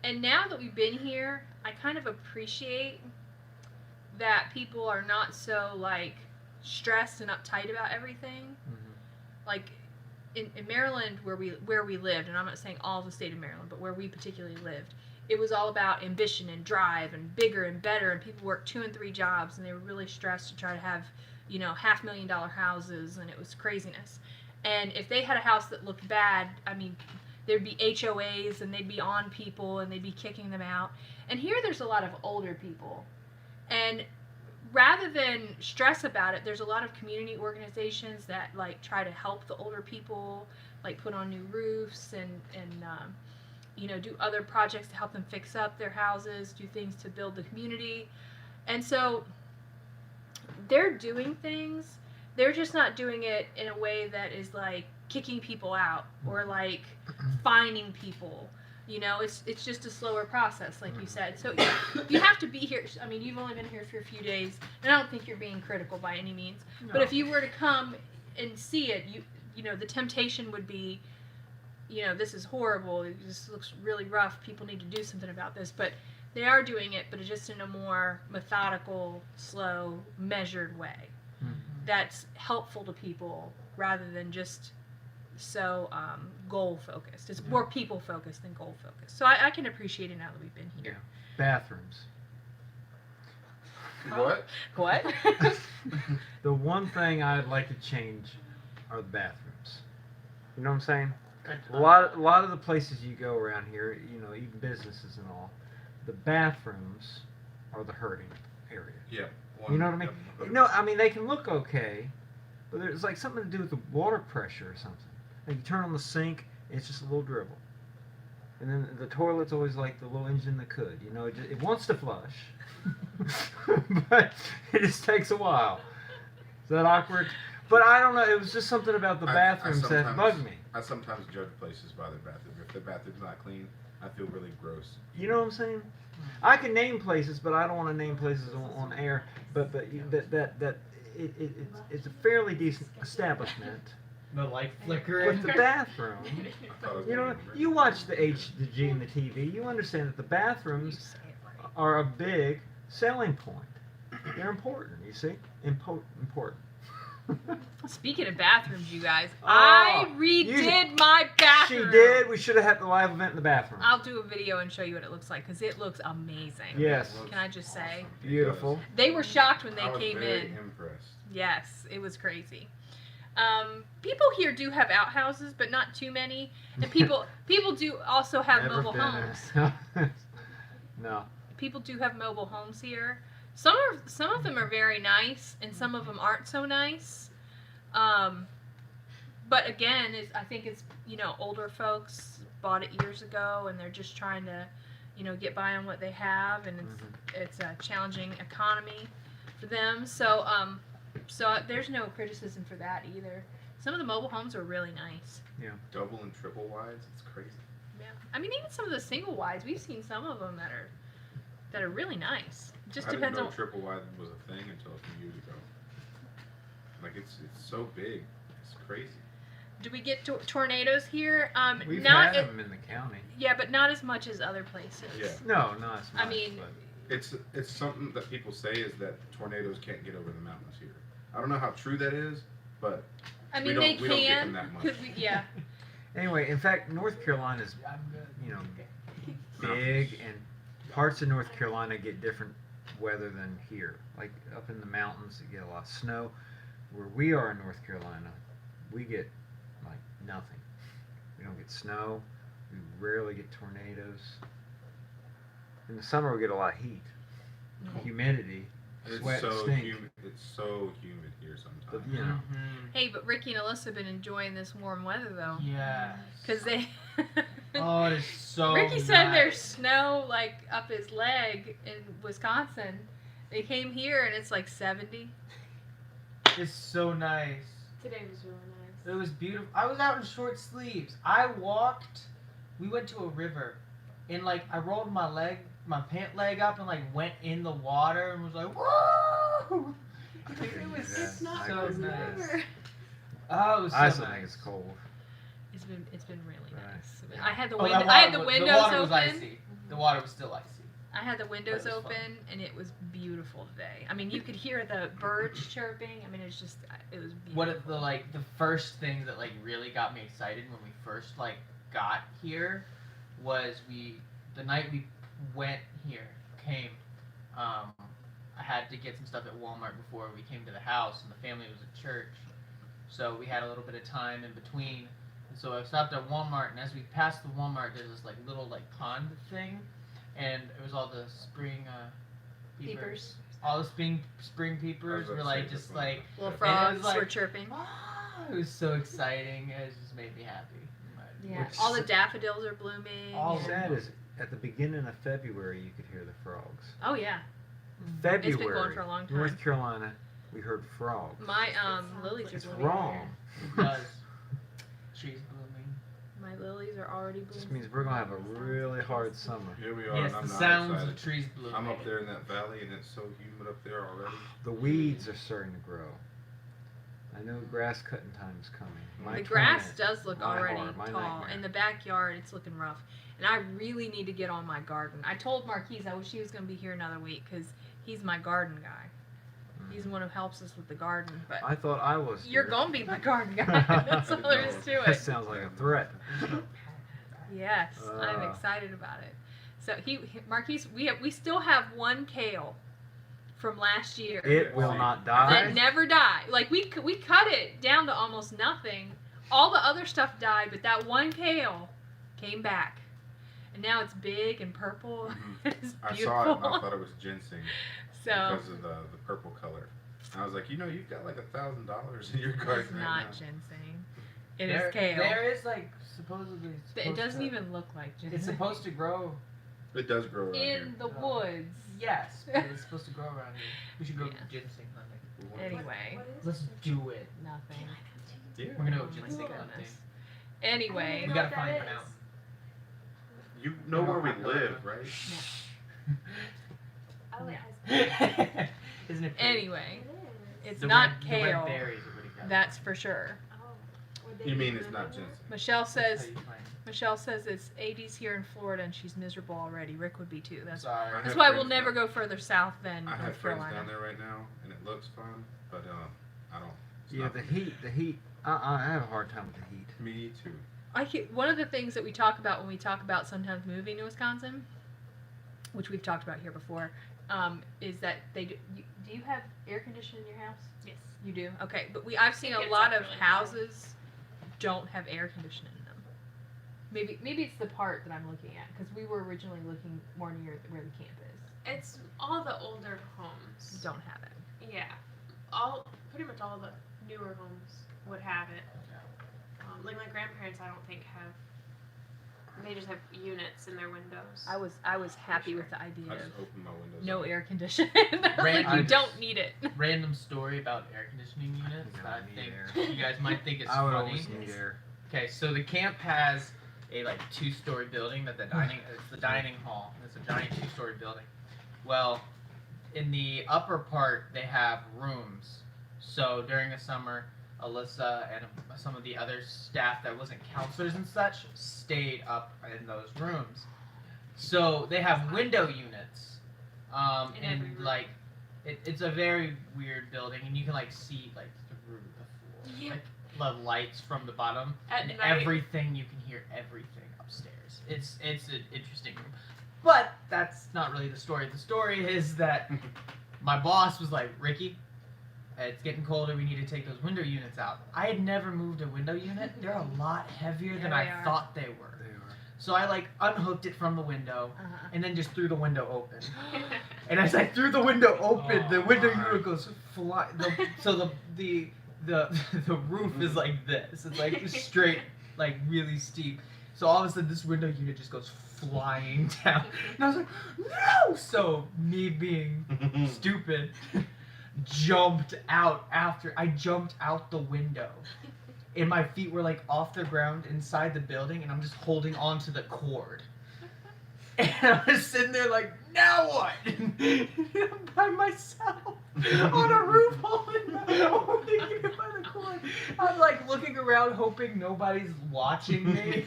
S1: And now that we've been here, I kind of appreciate that people are not so like stressed and uptight about everything.
S3: Mm-hmm.
S1: Like in Maryland, where we lived, and I'm not saying all of the state of Maryland, but where we particularly lived, it was all about ambition and drive and bigger and better, and people worked 2 and 3 jobs, and they were really stressed to try to have, you know, $500,000 houses, and it was craziness. And if they had a house that looked bad, I mean, there'd be HOAs, and they'd be on people, and they'd be kicking them out. And here there's a lot of older people. And rather than stress about it, there's a lot of community organizations that like try to help the older people, like put on new roofs and you know, do other projects to help them fix up their houses, do things to build the community. And so they're doing things. They're just not doing it in a way that is like kicking people out or like fining people. You know, it's just a slower process, like you said. So you have to be here. I mean, you've only been here for a few days, and I don't think you're being critical by any means. But if you were to come and see it, you know, the temptation would be, you know, this is horrible. This looks really rough. People need to do something about this. But They are doing it, but just in a more methodical, slow, measured way. That's helpful to people rather than just so goal focused. It's more people focused than goal focused. So I can appreciate it now that we've been here.
S3: Bathrooms.
S2: What?
S1: What?
S3: The one thing I'd like to change are the bathrooms. You know what I'm saying? A lot of the places you go around here, you know, even businesses and all, the bathrooms are the hurting area.
S2: Yeah.
S3: You know what I mean? No, I mean they can look okay, but there's like something to do with the water pressure or something. Like you turn on the sink, it's just a little dribble, and then the toilet's always like the little engine that could. You know, it wants to flush, but it just takes a while. Is that awkward? But I don't know. It was just something about the bathrooms that bugged me.
S2: I sometimes judge places by their bathroom. If the bathroom's not clean, I feel really gross.
S3: You know what I'm saying? I can name places, but I don't want to name places on air. But it's a fairly decent establishment.
S4: The light flicker.
S3: With the bathroom,
S2: I thought it was
S3: you know,
S2: gonna be
S3: you watch the H, the G, and the TV. You understand that the bathrooms are a big selling point. They're important. You see, important.
S1: Speaking of bathrooms, you guys,
S3: Oh,
S1: I redid my
S3: She
S1: bathroom.
S3: did. We should have had the live event in the bathroom.
S1: I'll do a video and show you what it looks like because it looks amazing.
S3: Yes.
S1: Can I just say?
S3: Beautiful.
S1: They were shocked when they
S2: I was
S1: came
S2: very
S1: in.
S2: impressed.
S1: Yes, it was crazy. People here do have outhouses, but not too many. And people do also have
S3: Never
S1: mobile
S3: been
S1: homes.
S3: No.
S1: People do have mobile homes here. Some of them are very nice, and some of them aren't so nice. But again, I think it's older folks bought it years ago, and they're just trying to get by on what they have, and it's a challenging economy for them. So there's no criticism for that either. Some of the mobile homes are really nice.
S3: Yeah.
S2: Double and triple wides, it's crazy.
S1: Yeah. I mean, even some of the single wides, we've seen some of them that are really nice. It just depends
S2: I didn't know
S1: on.
S2: triple wide was a thing until a few years ago. Like it's so big, it's crazy.
S1: Do we get tornadoes here?
S3: We've
S1: not
S3: had them in the county.
S1: Yeah, but not as much as other places.
S2: Yeah.
S3: No, not as much.
S1: I mean,
S3: but
S2: It's something that people say is that tornadoes can't get over the mountains here. I don't know how true that is, but
S1: I
S2: we
S1: mean
S2: don't-
S1: they
S2: we don't get
S1: can.
S2: them that much.
S1: 'Cause yeah.
S3: anyway, in fact, North Carolina's big, and parts of North Carolina get different weather than here. Like up in the mountains, you get a lot of snow. Where we are in North Carolina, we get like nothing. We don't get snow. We rarely get tornadoes. In the summer, we get a lot of heat, humidity, sweat,
S2: It's so
S3: stink.
S2: humid. It's so humid here sometimes.
S3: But you know,
S1: Hey, but Ricky and Alyssa have been enjoying this warm weather though,
S4: Yeah.
S1: because they.
S4: Oh, it is so.
S1: Ricky said
S4: nice.
S1: there's snow like up his leg in Wisconsin. They came here and it's like 70.
S4: It's so nice.
S5: Today was really nice.
S4: It was beautiful. I was out in short sleeves. We went to a river, and like I rolled my pant leg up and like went in the water and was like, whoa! It was
S5: It's not
S4: so
S5: this
S4: nice.
S5: weather.
S4: Oh, it was so
S3: I still
S4: nice.
S3: think it's cold.
S1: It's been really
S3: Right.
S1: nice. I had the
S4: Oh,
S1: window.
S4: that
S1: I had the
S4: water
S1: windows
S4: the water
S1: open.
S4: was icy. The water was still icy.
S1: I had the windows
S4: But it was fun.
S1: open, and it was beautiful today. I mean, you could hear the birds chirping. I mean, it was beautiful.
S4: What if the first thing that like really got me excited when we first like got here was the night we came. I had to get some stuff at Walmart before we came to the house, and the family was at church, so we had a little bit of time in between. And so I stopped at Walmart, and as we passed the Walmart, there's this like little like pond thing, and it was all the spring peepers. All the spring peepers were like just like
S1: Little
S4: and it
S1: frogs
S4: was like,
S1: were chirping.
S4: it was so exciting. It just made me happy.
S1: Yeah,
S3: Which-
S1: all the daffodils are blooming.
S4: All
S3: What's sad is at the beginning of February you could hear the frogs.
S1: Oh yeah,
S3: February,
S1: it's been going for a long time.
S3: North Carolina, we heard frogs.
S1: My lilies are
S3: It's
S1: blooming.
S3: wrong.
S4: It does. Trees blooming.
S1: My lilies are already blooming.
S3: This means we're gonna have a really hard summer.
S2: Here we are,
S4: Yes,
S2: and I'm
S4: the
S2: not
S4: sounds
S2: excited.
S4: of trees blooming.
S2: I'm up there in that valley, and it's so humid up there already.
S3: The weeds are starting to grow. I know grass cutting time's coming. My
S1: The grass
S3: torment,
S1: does look
S3: my
S1: already
S3: horror, my
S1: tall.
S3: nightmare.
S1: In the backyard, it's looking rough. And I really need to get on my garden. I told Marquise I wish he was going to be here another week because he's my garden guy. He's the one who helps us with the garden. But
S3: I thought I was.
S1: you're
S3: here.
S1: going to be my garden guy. That's all there is to
S3: That
S1: it.
S3: sounds like a threat.
S1: Yes, I'm
S3: Uh.
S1: excited about it. So Marquise, we still have one kale from last year.
S3: It will not
S1: That
S3: die.
S1: never died. Like we cut it down to almost nothing. All the other stuff died, but that one kale came back, and now it's big and purple.
S2: Mhm.
S1: It is
S2: I
S1: beautiful.
S2: saw it and I thought it was ginseng
S1: So
S2: because of the purple color. I was like, you've got like $1,000 in your garden
S1: it's
S2: right
S1: not
S2: now.
S1: ginseng. It
S4: There-
S1: is kale.
S4: There is like supposedly.
S1: It
S4: supposed
S1: doesn't
S4: to-
S1: even look like ginseng.
S4: It's supposed to grow.
S2: It does grow around
S1: in the
S4: Oh.
S1: woods.
S4: Yes, but it's supposed to grow around here. We should go
S1: Yeah.
S4: ginseng hunting.
S2: here.
S1: Anyway,
S4: Let's do it.
S1: nothing.
S2: Yeah.
S4: We're gonna go
S1: Oh my
S4: ginseng hunting.
S1: goodness. Anyway,
S4: We gotta find one out.
S2: You know where we live, right?
S5: I like high school.
S4: Isn't it? Pretty?
S1: anyway,
S5: It is.
S1: it's
S4: The
S1: not
S4: red,
S1: kale.
S4: The red berries are what he got.
S1: That's for sure.
S5: Oh. Would they
S2: You
S5: be
S2: mean it's
S5: good
S2: not
S5: anymore?
S2: ginseng?
S1: Michelle
S4: That's how
S1: says
S4: you find it.
S1: Michelle says it's 80s here in Florida and she's miserable already. Rick would be too. That's
S4: Sorry.
S2: I
S1: that's
S2: have
S1: why we'll
S2: friends
S1: never
S2: down-
S1: go further south than
S2: I have
S1: North
S2: friends
S1: Carolina.
S2: down there right now, and it looks fun, but I don't. It's
S3: Yeah,
S2: not
S3: the
S2: for me.
S3: heat. I have a hard time with the heat.
S2: Me too.
S1: One of the things that we talk about when we talk about sometimes moving to Wisconsin, which we've talked about here before, is that they do. Do you have air conditioning in your house?
S5: Yes.
S1: You do. Okay, but I've seen
S5: It
S1: a
S5: gets
S1: lot
S5: up
S1: of
S5: really high.
S1: houses don't have air conditioning in them. Maybe it's the part that I'm looking at because we were originally looking more near where the camp is.
S5: It's all the older homes.
S1: Don't have it.
S5: Yeah. Pretty much all the newer homes would have it. Like my grandparents, I don't think have. They just have units in their windows.
S1: I was happy
S5: sure.
S1: with the idea
S2: I
S1: of
S2: just open my windows.
S1: no
S2: up.
S1: air conditioning. Like
S4: Random-
S1: you don't need it.
S4: Random story about air conditioning units
S3: You
S4: that I
S3: don't
S4: think
S3: need air.
S4: you guys might think is
S3: I would
S4: funny.
S3: always need air.
S4: Okay, so the camp has a like 2-story building that it's the dining hall. It's a giant 2-story building. Well, in the upper part they have rooms. So during the summer, Alyssa and some of the other staff that wasn't counselors and such stayed up in those rooms. So they have window units,
S5: In every
S4: and
S5: room.
S4: like it's a very weird building, and you can like see like the roof, the floor,
S5: Yeah.
S4: like the lights from the bottom,
S5: At
S4: and
S5: night.
S4: everything. You can hear everything upstairs. It's an interesting room, but that's not really the story. The story is that my boss was like, Ricky, it's getting colder. We need to take those window units out. I had never moved a window unit. They're a lot heavier than
S1: Yeah,
S4: I
S1: they are.
S4: thought they were.
S3: They are.
S4: So I like unhooked it from the window
S1: Uh-huh.
S4: and then just threw the window open. And as I threw the window open, the window
S3: my.
S4: unit goes fly. So the roof is like this. It's like straight, like really steep. So all of a sudden, this window unit just goes flying down, and I was like, no! So me being stupid, jumped out after. I jumped out the window, and my feet were like off the ground inside the building, and I'm just holding onto the cord. And I was sitting there like, now what? I'm by myself on a roof holding it by the cord. I'm like looking around hoping nobody's watching me.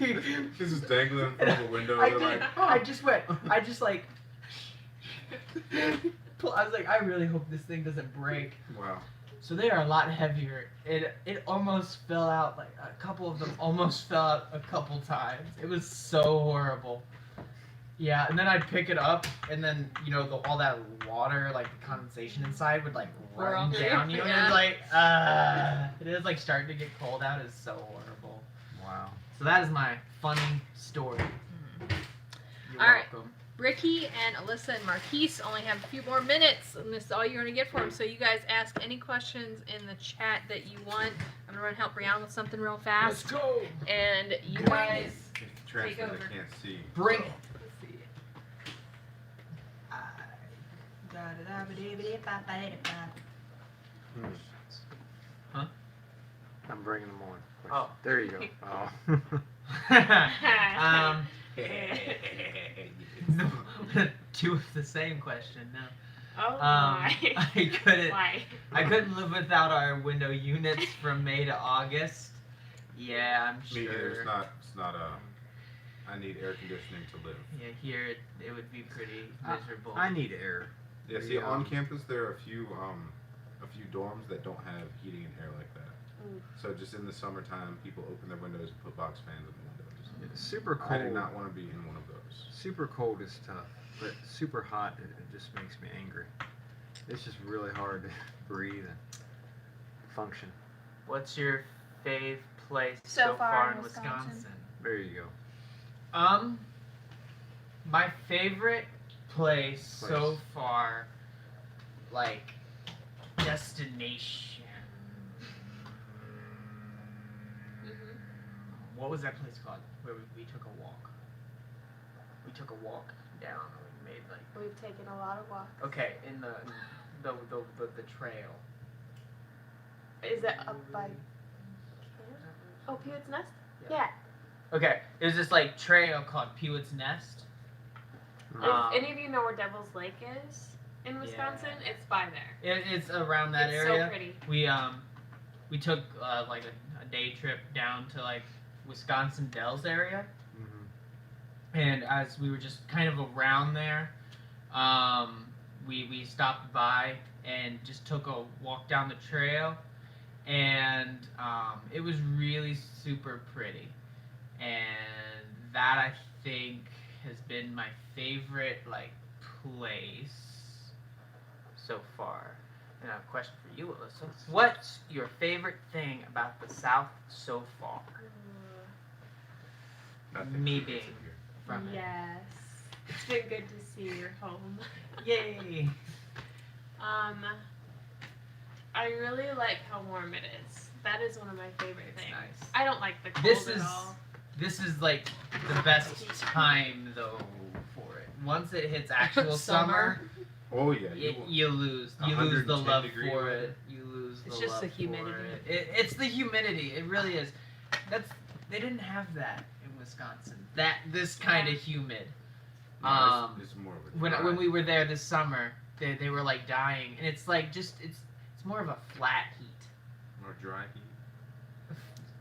S2: This is dangling from the window.
S4: I
S2: they're
S4: did.
S2: like,
S4: I just went. I just like. I was like, I really hope this thing doesn't break.
S2: wow.
S4: So they are a lot heavier. It almost fell out. Like a couple of them almost fell out a couple times. It was so horrible. Yeah, and then I'd pick it up, and then all that water, like the condensation inside, would like
S1: Pour
S4: run
S1: on through.
S4: down you, and
S1: Yeah.
S4: it's like, it is like starting to get cold out. It's so horrible.
S3: Wow.
S4: So that is my funny story.
S1: Mhm.
S4: You're
S1: All right.
S4: welcome.
S1: Ricky and Alyssa and Marquise only have a few more minutes, and this is all you're going to get for them. So you guys ask any questions in the chat that you want. I'm going to run help Brianna with something real fast.
S4: go.
S1: And you
S4: Bring
S1: guys,
S2: If you transfer,
S1: over.
S2: they can't see.
S4: Bring it.
S1: let's see.
S3: I'm bringing them on.
S4: Oh.
S3: There you go. Oh.
S4: um, two of the same question. No.
S5: Oh my.
S4: I couldn't live without our window units from May to August. Yeah, I'm
S2: Me
S4: sure.
S2: either. It's not I need air conditioning to live.
S4: Yeah, here it would be pretty miserable.
S3: I need air.
S2: Yeah, see, on campus there are a few dorms that don't have heating and air like that.
S5: Mm.
S2: So just in the summertime, people open their windows and put box fans in the windows.
S3: It's super
S2: I
S3: cold.
S2: did not want to be in one of those.
S3: Super cold is tough, but super hot, it just makes me angry. It's just really hard to breathe and function.
S4: What's your fave place
S1: So
S4: so
S1: far
S4: far
S1: in
S4: in
S1: Wisconsin?
S4: Wisconsin?
S3: There you go.
S4: My favorite place so far, like destination. What was that place called? Where we took a walk. We took a walk down. And we made like.
S5: We've taken a lot of walks.
S4: Okay, in the trail.
S5: Is it up by camp? Oh, Peewit's Nest?
S4: Yeah. Okay, there's this like trail called Peewit's Nest.
S5: If any of you know where Devil's Lake is in Wisconsin, it's by there.
S4: It's around that
S5: it's
S4: area.
S5: so pretty.
S4: We took like a day trip down to like Wisconsin Dells area, and as we were just kind of around there, we stopped by and just took a walk down the trail, and it was really super pretty, and that I think has been my favorite like place so far. And I have a question for you, Alyssa. What's your favorite thing about the South so far?
S2: Nothing
S4: Me
S2: gets
S4: being
S2: in here.
S4: from it.
S5: Yes. It's been good to see your home.
S4: Yay!
S5: I really like how warm it is. That is one of my favorite things.
S4: Nice.
S5: I don't like the cold
S4: This
S5: at
S4: is
S5: all.
S4: this is like the best time though for it. Once it hits actual summer,
S2: Oh yeah,
S4: you lose the
S2: 110
S4: love
S2: degree
S4: for
S2: weather.
S4: it. You lose the
S1: It's just
S4: love
S1: the
S4: for
S1: humidity.
S4: It's the humidity. It really is. They didn't have that in Wisconsin. This kind of humid.
S2: No, it's more of a dry.
S4: When we were there this summer, they were like dying, and it's like just it's more of a flat heat.
S2: more dry heat.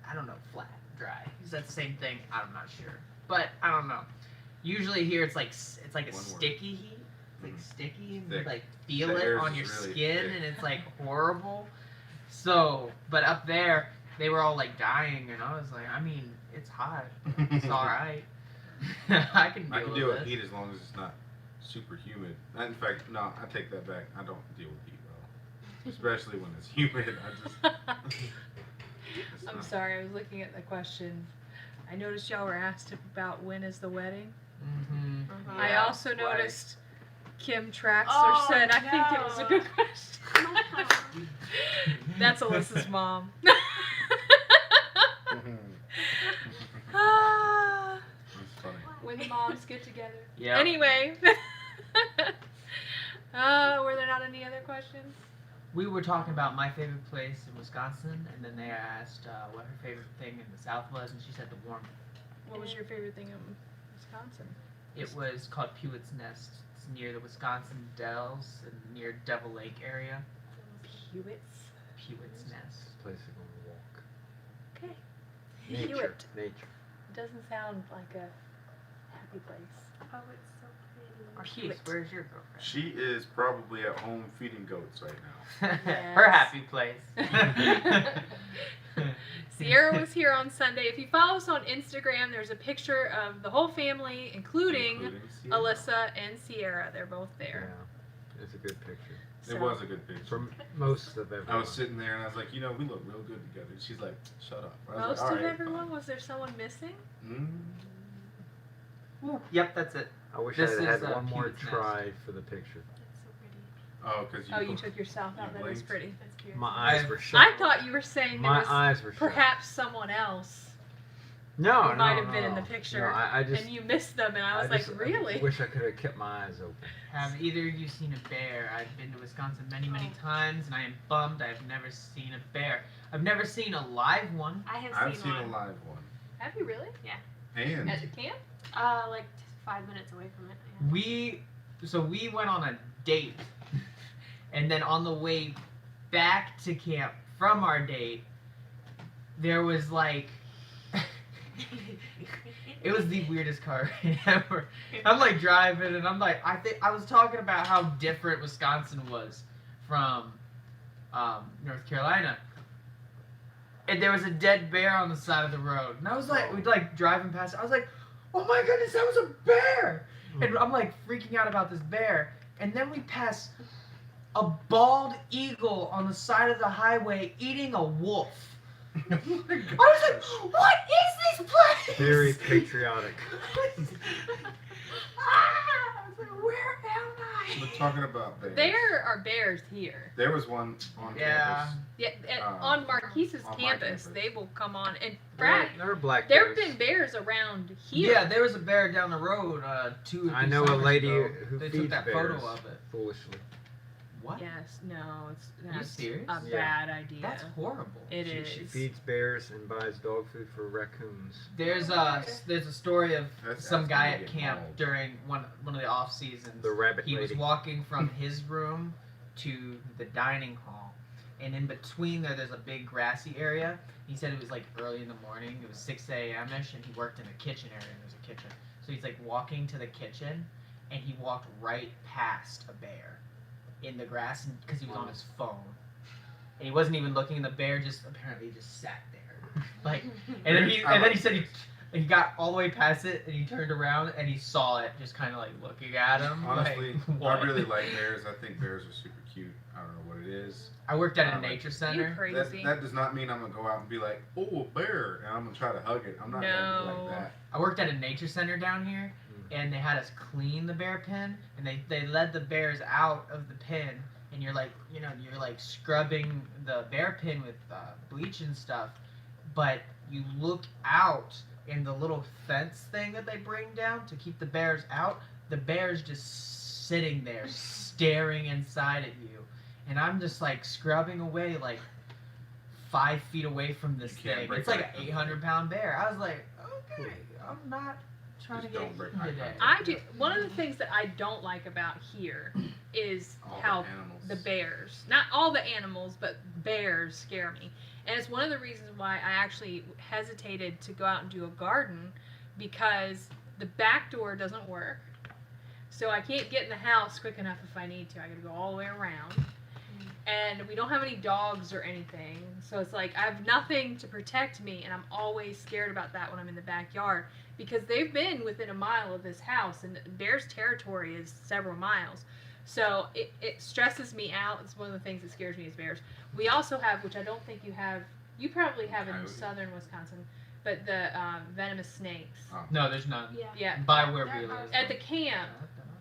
S4: I don't know, flat, dry. Is that the same thing? I'm not sure, but I don't know. Usually here it's like a
S2: One word.
S4: sticky heat. It's like sticky, and you
S2: Thick.
S4: like feel
S2: The
S4: it
S2: air's
S4: on your
S2: just really
S4: skin,
S2: thick.
S4: and it's like horrible. So, but up there they were all like dying, and I was like, I mean, it's hot. It's all right. I can
S2: I can
S4: deal
S2: deal
S4: with
S2: with
S4: it.
S2: heat as long as it's not super humid. In fact, no, I take that back. I don't deal with heat well, especially when it's humid. It's
S1: I'm
S2: not-
S1: sorry, I was looking at the question. I noticed y'all were asked about when is the wedding.
S4: Mm-hmm.
S1: I
S4: Yeah,
S1: also
S4: right.
S1: noticed Kim Traxler
S5: Oh,
S1: said, I think it was a
S5: no.
S1: good question. That's Alyssa's mom. Ah,
S2: It's funny.
S1: when moms get together.
S4: Yeah.
S1: Anyway. Were there not any other questions?
S4: We were talking about my favorite place in Wisconsin, and then they asked what her favorite thing in the South was, and she said the warmth.
S1: What was your favorite thing in Wisconsin?
S4: It was called Peewit's Nest. It's near the Wisconsin Dells and near Devil Lake area.
S1: Peewit's.
S4: Peewit's Nest.
S3: Place to go walk.
S1: Okay.
S3: Nature.
S1: Hewitt.
S3: Nature.
S1: It doesn't sound like a happy place.
S5: Oh, it's so pretty.
S4: Marquise, where's your girlfriend?
S2: She is probably at home feeding goats right now.
S4: Her
S1: Yes.
S4: happy place.
S1: Sierra was here on Sunday. If you follow us on Instagram, there's a picture of the whole family, including
S2: Sierra.
S1: Alyssa and Sierra. They're both there.
S3: Yeah, it's a good picture.
S2: It was a good picture.
S3: From most of everyone.
S2: I was sitting there and I was like, you know, we look real good together. She's like, shut up. I was
S1: Most
S2: like,
S1: of
S2: "All right,
S1: everyone?
S2: fine."
S1: Was there someone missing?
S4: Yep, that's it.
S3: I wish
S4: This
S3: I had
S4: is,
S3: had one more
S4: Peewit's Nest.
S3: try for the picture.
S5: It's so pretty.
S2: Oh, because
S1: Oh, you took yourself out. That was
S2: blinked.
S1: pretty.
S5: That's cute.
S3: My eyes
S4: I-
S3: were shut.
S1: I thought you were saying there
S3: My
S1: was
S3: eyes were shut.
S1: perhaps someone else
S3: No,
S1: who
S3: no,
S1: might have
S3: no,
S1: been in the
S3: no.
S1: picture,
S3: No, I just.
S1: and you missed them, and I was like,
S3: just
S1: really?
S3: wish I could have kept my eyes open.
S4: Have either of you seen a bear? I've been to Wisconsin many, many
S5: Oh.
S4: times, and I am bummed I've never seen a bear. I've never seen a live one.
S5: I have
S2: I've
S5: seen
S2: seen
S5: one.
S2: a live one.
S1: Have you really?
S2: And
S1: At the camp?
S5: Like 5 minutes away from it. Yeah.
S4: We went on a date And then on the way back to camp from our date, there was like, it was the weirdest car ride ever. I'm like driving and I'm like, I was talking about how different Wisconsin was from North Carolina. And there was a dead bear on the side of the road. And I was like, we'd like driving past it. I was like, oh my goodness, that was a bear! And I'm like freaking out about this bear. And then we pass a bald eagle on the side of the highway eating a wolf. I was like, what is this place?
S3: Very patriotic.
S4: I was like, where am I?
S2: We're talking about bears.
S1: There are bears here.
S2: There was one on
S4: Yeah.
S2: campus.
S1: Yeah,
S2: Um,
S1: on Marquise's
S2: on my
S1: campus,
S2: campus.
S1: they will come on. And
S3: There
S1: Brad,
S3: are black
S1: there
S3: bears.
S1: have been bears around here.
S4: Yeah, there was a bear down the road 2 or 3
S3: I know a
S4: summers
S3: lady
S4: ago.
S3: who
S4: They
S3: feeds
S4: took that
S3: bears.
S4: photo of it.
S3: Foolishly.
S4: What?
S1: Yes, no, it's
S4: Are you
S1: that's
S4: serious?
S1: a
S3: Yeah.
S1: bad idea.
S4: That's horrible.
S1: It is.
S3: She feeds bears and buys dog food for raccoons.
S4: There's a story of
S2: That's-
S4: some
S2: that's
S4: guy
S2: gonna
S4: at
S2: get
S4: camp
S2: mauled.
S4: during one of the off seasons.
S3: The rabbit
S4: He was
S3: lady.
S4: walking from his room to the dining hall, and in between there's a big grassy area. He said it was like early in the morning. It was 6 a.m. ish, and he worked in a kitchen area. And there's a kitchen, so he's like walking to the kitchen, and he walked right past a bear in the grass because he was on his phone, and he wasn't even looking. And the bear just apparently just sat there, like. And then he said he got all the way past it, and he turned around and he saw it just kind of like looking at him.
S2: Honestly,
S4: like, what?
S2: I really like bears. I think bears are super cute. I don't know what it is.
S4: I worked at a
S2: I like
S4: nature
S1: You
S4: center.
S1: crazy.
S2: That does not mean I'm gonna go out and be like, oh, a bear, and I'm gonna try to hug it. I'm not gonna be
S1: No.
S2: like that.
S4: I worked at a nature center down here, and they had us clean the bear pen, and they led the bears out of the pen, and you're like scrubbing the bear pen with bleach and stuff, but you look out, and the little fence thing that they bring down to keep the bears out, the bear's just sitting there staring inside at you, and I'm just like scrubbing away like 5 feet away from this
S2: You can't
S4: thing.
S2: break
S4: It's like
S2: eye
S4: an 800-pound bear. I was like, okay, I'm not trying
S2: Just
S4: to get
S2: don't break
S4: eaten
S2: eye
S4: today.
S2: contact.
S1: I do. One of the things that I don't like about here is
S2: All
S1: how
S2: the animals.
S1: the bears, not all the animals, but bears scare me. And it's one of the reasons why I actually hesitated to go out and do a garden, because the back door doesn't work. So I can't get in the house quick enough if I need to. I gotta go all the way around. And we don't have any dogs or anything. So it's like I have nothing to protect me, and I'm always scared about that when I'm in the backyard, because they've been within a mile of this house, and bear's territory is several miles. So it stresses me out. It's one of the things that scares me is bears. We also have, which I don't think you have, you probably have in
S2: Coyotes.
S1: southern Wisconsin, but the venomous snakes.
S2: Oh.
S4: No, there's none.
S5: Yeah.
S1: Yeah,
S4: By where
S5: There
S4: we
S5: are
S4: live.
S1: at the camp,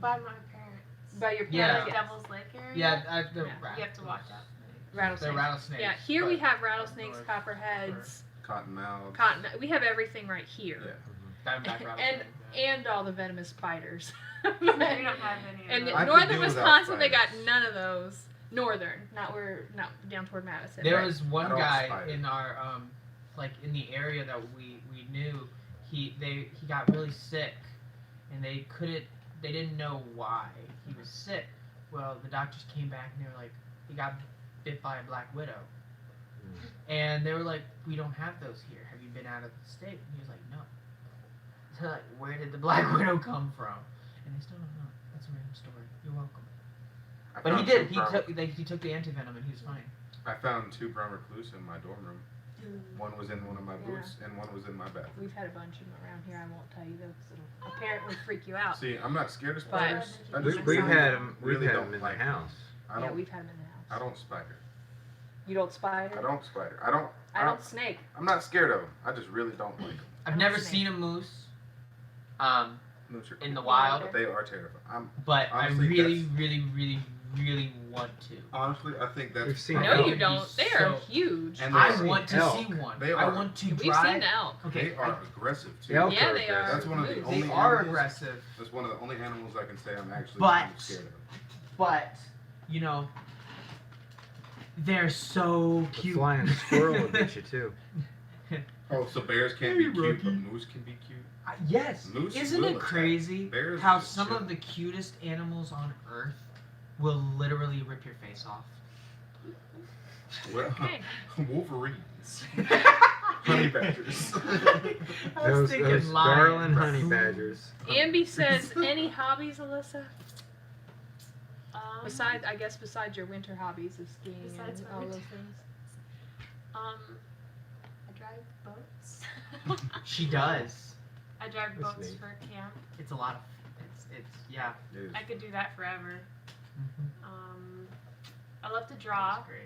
S5: By my parents.
S1: by your
S4: Yeah.
S1: parents.
S5: Like
S1: Yeah.
S5: Devil's Lake area.
S4: Yeah, they're
S1: Yeah.
S5: You have to watch out.
S1: Rattlesnakes.
S4: They're rattlesnakes.
S1: Yeah, here we
S4: but-
S1: have rattlesnakes,
S4: North,
S1: copperheads,
S2: Cottonmouths.
S1: cotton. We have everything right here.
S2: Yeah.
S4: Diamondback
S1: And
S4: rattlesnake, yeah.
S1: and all the venomous spiders.
S5: We don't have any of
S1: And
S5: those.
S2: I could
S1: northern
S2: do without
S1: Wisconsin, they got
S2: spiders.
S1: none of those. Northern, not down toward Madison.
S4: There
S1: but-
S4: was
S2: I
S4: one
S2: don't
S4: guy
S2: spider.
S4: in our like in the area that we knew. He got really sick, and they didn't know why he was sick. Well, the doctors came back and they were like, he got bit by a black widow, and they were like, we don't have those here. Have you been out of the state? And he was like, no. So like, where did the black widow come from? And they still don't know. That's a random story. You're welcome.
S2: I
S4: But he
S2: found
S4: did.
S2: two
S4: He took the antivenom and he was fine.
S2: I found 2 brown recluse in my dorm room. One was in one of my boots, and one was in my bathroom.
S1: We've had a bunch of them around here. I won't tell you though, because it'll apparently freak you out.
S2: See, I'm not scared of
S1: But-
S2: spiders. I just
S3: We've
S2: really
S3: had
S2: don't-
S3: them.
S2: really
S3: We've had
S2: don't
S3: them in
S2: like
S3: the house.
S2: I
S1: Yeah,
S2: don't.
S1: we've had them in the house.
S2: I don't spider.
S1: You don't spider?
S2: I don't spider.
S1: I don't snake.
S2: I'm not scared of them. I just really don't like them.
S4: I've
S1: don't
S4: never
S1: snake.
S4: seen a moose.
S2: Moose are
S4: In the
S2: cool,
S4: wild,
S2: but they are terrifying.
S4: but
S2: Honestly,
S4: I really,
S2: that's-
S4: really, really, really want to.
S2: Honestly, I think that's.
S3: We've seen
S1: No,
S3: elk.
S1: you don't. They are
S4: So-
S1: huge.
S2: And
S4: I
S2: they're-
S4: want to
S3: elk.
S4: see one.
S2: They
S4: I
S2: are-
S4: want to
S1: We've
S4: drive.
S1: seen the elk.
S4: Okay,
S2: They are aggressive too.
S3: Elk
S1: Yeah,
S3: are
S1: they are.
S3: aggressive.
S2: That's one of the
S1: Moose.
S2: only
S4: they are
S2: animals-
S4: aggressive,
S2: That's one of the only animals I can say I'm actually
S4: But-
S2: scared of.
S4: but you know, they're so
S3: The
S4: cute.
S3: flying squirrel will get you too.
S2: Oh, so bears can't
S4: Hey,
S2: be cute,
S4: Rocky.
S2: but moose can be cute.
S4: Yes.
S2: Moose
S4: Isn't
S2: will
S4: it
S2: attack.
S4: crazy
S2: Bears
S4: how
S2: just
S4: some
S2: chill.
S4: of the cutest animals on Earth will literally rip your face off.
S2: Well,
S1: Okay.
S2: Wolverines. Honey badgers.
S4: I was thinking
S3: those
S4: lions.
S3: darling honey badgers.
S1: Ambi says, any hobbies, Alyssa?
S5: Um,
S1: Besides your winter hobbies of skiing
S5: Besides
S1: and
S5: my
S1: all
S5: winter-
S1: those things.
S5: I drive boats.
S4: She does.
S5: I drive
S3: That's
S5: boats
S3: neat.
S5: for camp.
S4: It's a lot of. It's yeah.
S2: It is.
S5: I could do that forever.
S4: Mm-hmm.
S5: I love to draw.
S4: That's great.
S5: I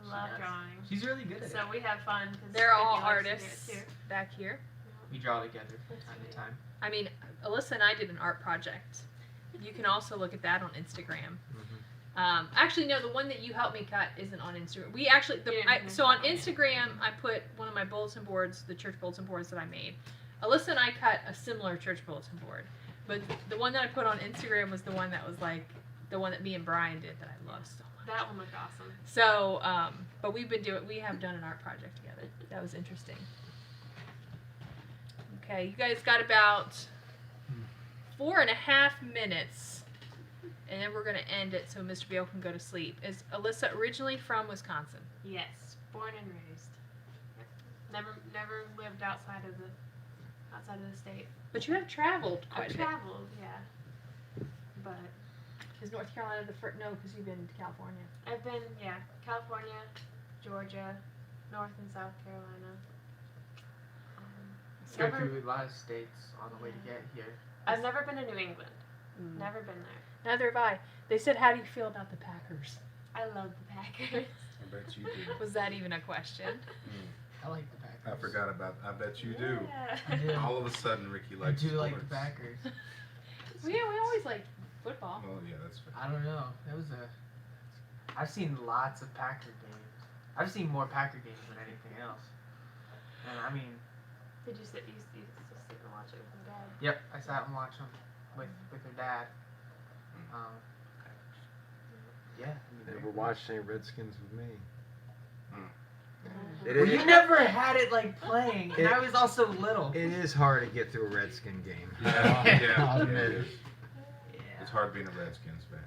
S4: She
S5: love
S4: does.
S5: drawing.
S4: She's really good at
S5: So
S4: it.
S5: we have fun. 'Cause
S1: They're all
S5: Vicky likes to do
S1: artists
S5: it too.
S1: back here.
S4: We draw together from time to time.
S1: I mean, Alyssa and I did an art project. You can also look at that on Instagram. Actually, no, the one that you helped me cut isn't on Instagram. We actually, so on Instagram, I put one of my bulletin boards, the church bulletin boards that I made. Alyssa and I cut a similar church bulletin board, but the one that I put on Instagram was the one that was like the one that me and Brian did that I love so much.
S5: That one looked awesome.
S1: So, but we have done an art project together. That was interesting. Okay, you guys got about 4.5 minutes, and then we're gonna end it so Mr. Beale can go to sleep. Is Alyssa originally from Wisconsin?
S5: Yes, born and raised. Never lived outside of the state.
S1: But you have traveled
S5: I've
S1: quite a bit.
S5: traveled, yeah. But
S1: Is North Carolina the first? No, because you've been to California.
S5: I've been, California, Georgia, North and South Carolina.
S4: Go
S5: Never,
S4: through a lot of states on the way to get here.
S5: I've never been to New England.
S1: Mm.
S5: Never been there.
S1: Neither have I. They said, "How do you feel about the Packers?"
S5: I love the Packers.
S2: I bet you do.
S1: Was that even a question?
S4: I like the Packers.
S2: I forgot about. I bet you do.
S4: I do.
S2: All of a sudden, Ricky
S4: I
S2: likes
S4: do
S2: sports.
S4: like the Packers.
S1: Well, yeah, we always like football.
S2: Well, yeah, that's fair.
S4: I don't know. I've seen lots of Packer games. I've seen more Packer games than anything else. And I mean,
S5: Did you sit? You used to sit and watch it with my dad.
S4: yep, I sat and watched them with her dad. Yeah. I mean,
S3: Never watched any Redskins with me.
S2: Mm.
S3: It
S4: well,
S3: is-
S4: you never had it like playing, and I was also little.
S3: It is hard to get through a Redskin game.
S2: Yeah,
S3: I'll
S2: yeah,
S3: admit
S2: it
S3: it.
S2: is. It's hard being a Redskins fan.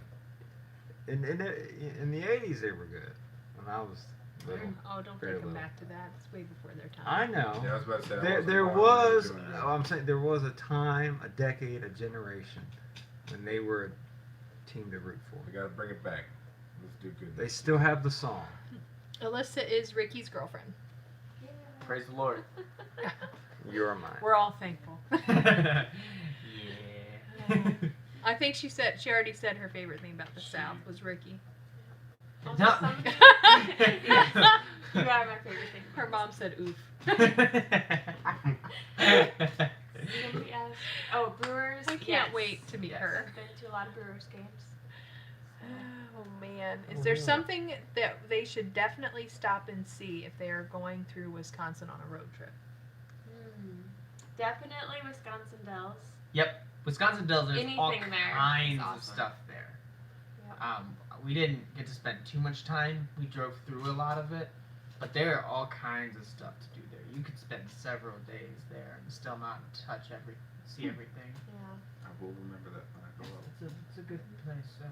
S3: In the 80s, they were good. When I was little.
S1: Oh, don't
S3: Very
S1: take them
S3: little.
S1: back to that. It's way before their time.
S3: I know.
S2: Yeah, I was about to say. I
S3: There,
S2: wasn't
S3: there
S2: born when they were
S3: was.
S2: doing that.
S3: I'm saying there was a time, a decade, a generation when they were a team to root for.
S2: We gotta bring it back. Let's do good.
S3: They still have the song.
S1: Alyssa is Ricky's girlfriend.
S4: Praise the Lord.
S3: You're mine.
S1: We're all thankful.
S4: Yeah.
S1: I think she already said her favorite thing about the South was Ricky.
S5: Also,
S4: No.
S5: you are my favorite thing.
S1: Her mom said oof.
S5: Somebody asked, oh, Brewers.
S1: I can't
S5: Yes.
S1: wait to meet
S4: Yes.
S1: her.
S5: I've been to a lot of Brewers games.
S1: Oh man, is there
S4: Oh.
S1: something that they should definitely stop and see if they are going through Wisconsin on a road trip?
S5: Definitely Wisconsin Dells.
S4: Wisconsin Dells, there's all
S5: Anything there is
S4: kinds of
S5: awesome.
S4: stuff there.
S5: Yep.
S4: We didn't get to spend too much time. We drove through a lot of it, but there are all kinds of stuff to do there. You could spend several days there and still not see everything.
S5: Yeah.
S2: I will remember that when I go up.
S4: It's a good place. So.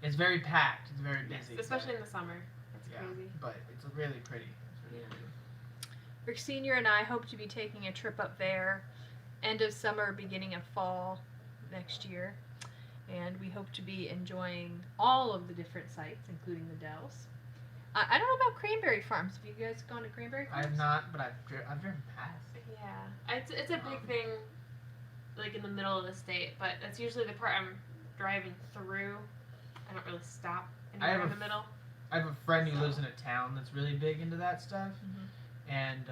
S4: It's very packed. It's very
S5: Yes,
S4: busy.
S5: especially in the summer. It's
S4: Yeah,
S5: crazy.
S4: but it's really pretty. It's really pretty.
S1: Rick Sr. and I hope to be taking a trip up there end of summer, beginning of fall next year. And we hope to be enjoying all of the different sites, including the Dells. I don't know about Cranberry Farms. Have you guys gone to Cranberry
S4: I
S1: Farms?
S4: have not, but I've driven past.
S5: Yeah. It's a big thing, like in the middle of the state, but that's usually the part I'm driving through. I don't really stop
S4: I have
S5: anywhere in
S4: a
S5: the middle.
S4: I have a friend who lives in a town that's really big into that stuff, and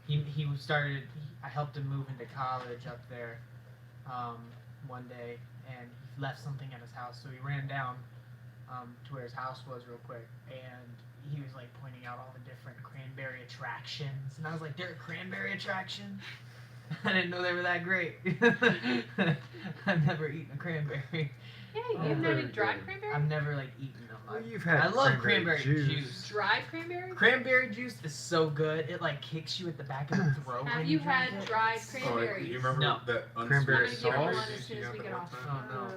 S4: he started. I helped him move into college up there one day, and he left something at his house, so he ran down to where his house was real quick, and he was like pointing out all the different cranberry attractions, and I was like, "They're a cranberry attraction." I didn't know they were that great. I've never eaten a cranberry.
S1: Yeah,
S2: Oh,
S1: you've never
S2: very
S1: dried
S2: good.
S1: cranberry?
S4: I've never like eaten them.
S3: Well, you've had
S4: I love cranberry juice.
S1: Dried cranberry?
S4: Cranberry juice is so good. It like kicks you at the back of the throat.
S1: Have
S4: when
S1: you
S4: drink
S1: had
S4: it.
S1: dried
S2: Oh,
S1: cranberries?
S2: you remember
S4: No.
S2: that
S3: Cranberry
S2: unsweetened
S1: sauce?
S2: cranberry
S1: As
S2: juice
S1: soon
S2: you
S1: as
S2: got
S1: we
S2: that
S1: get
S2: one
S1: off.
S2: time?
S4: Oh,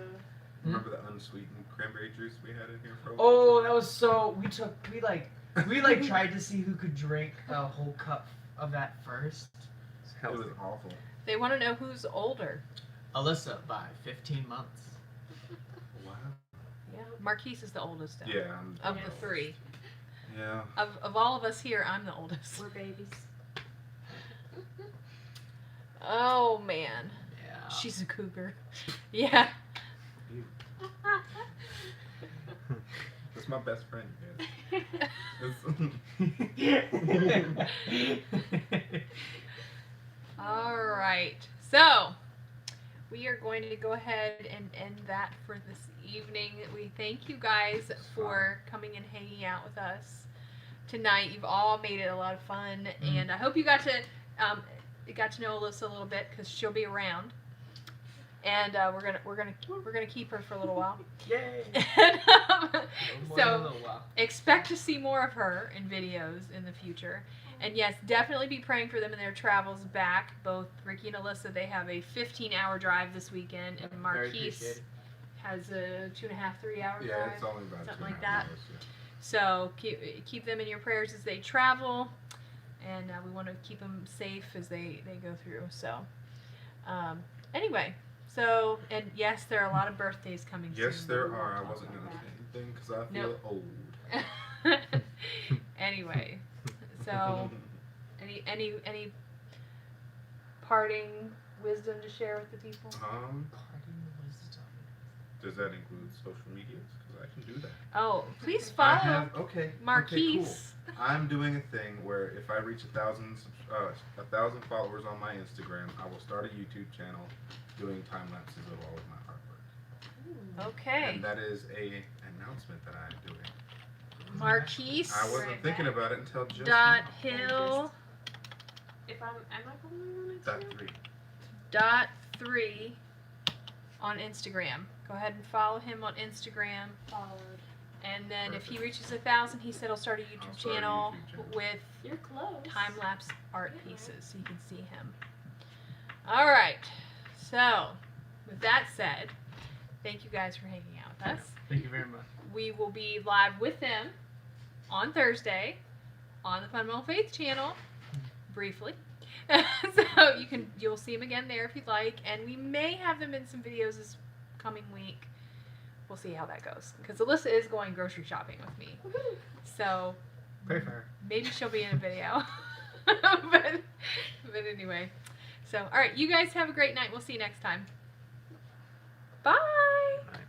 S4: no.
S2: Remember the unsweetened cranberry juice we had in here for a
S4: Oh,
S2: while?
S4: that was so. We tried to see who could drink a whole cup of that first.
S3: It's
S2: It
S3: healthy.
S2: was awful.
S1: They want to know who's older.
S4: Alyssa by 15 months.
S2: Wow.
S1: Yeah. Marquise is the oldest now.
S2: Yeah.
S1: Of the three.
S2: Yeah.
S1: Of all of us here, I'm the oldest.
S5: We're babies.
S1: Oh man.
S4: Yeah.
S1: She's a cougar. Yeah.
S2: That's my best friend, you guys.
S1: All right. So, we are going to go ahead and end that for this evening. We thank you guys for coming and hanging out with us tonight. You've all made it a lot of fun, and I hope you got to know Alyssa a little bit because she'll be around, and we're gonna keep her for a little while.
S4: Yay!
S1: And,
S4: More than a
S1: so
S4: little while.
S1: expect to see more of her in videos in the future. And yes, definitely be praying for them in their travels back. Both Ricky and Alyssa, they have a 15-hour drive this weekend, and
S4: Very
S1: Marquise
S4: appreciated.
S1: has a 2.5, 3-hour
S2: Yeah,
S1: drive.
S2: it's only about
S1: Something
S2: 2.5
S1: like that.
S2: hours, yeah.
S1: So keep them in your prayers as they travel, and we want to keep them safe as they go through. So anyway, so and yes, there are a lot of birthdays coming soon.
S2: Yes, there
S1: but we won't
S2: are. I
S1: talk
S2: wasn't
S1: about
S2: going to
S1: that.
S2: say anything because I feel
S1: Nope.
S2: old.
S1: Anyway, so any parting wisdom to share with the people?
S4: Parting wisdom.
S2: Does that include social medias? Because I can do that.
S1: Oh, please
S2: I
S1: follow
S2: have, okay.
S1: Marquise.
S2: Okay, cool. I'm doing a thing where if I reach 1,000 followers on my Instagram, I will start a YouTube channel doing time lapses of all of my artwork.
S1: Okay,
S2: And that is a announcement that I'm doing.
S1: Marquise
S2: I wasn't
S5: Right
S2: thinking
S5: back.
S2: about it until just
S1: dot
S2: now.
S1: Hill
S5: If am I following on
S2: Dot
S5: Instagram?
S2: 3.
S1: dot 3 on Instagram. Go ahead and follow him on Instagram.
S5: Followed.
S1: And then if he reaches 1,000, he said he'll start a
S2: I'll
S1: YouTube
S2: start a
S1: channel
S2: YouTube channel.
S1: with
S5: You're close.
S1: time-lapse art pieces so you can see him. All right. So, with that said, thank you guys for hanging out with us.
S4: Thank you very much.
S1: We will be live with them on Thursday on the Fundamental Faith channel, briefly. So you'll see them again there if you'd like, and we may have them in some videos this coming week. We'll see how that goes because Alyssa is going grocery shopping with me,
S5: Woohoo.
S1: so
S4: Pray for her.
S1: maybe she'll be in a video. but anyway, so all right, you guys have a great night. We'll see you next time. Bye.
S3: Nice.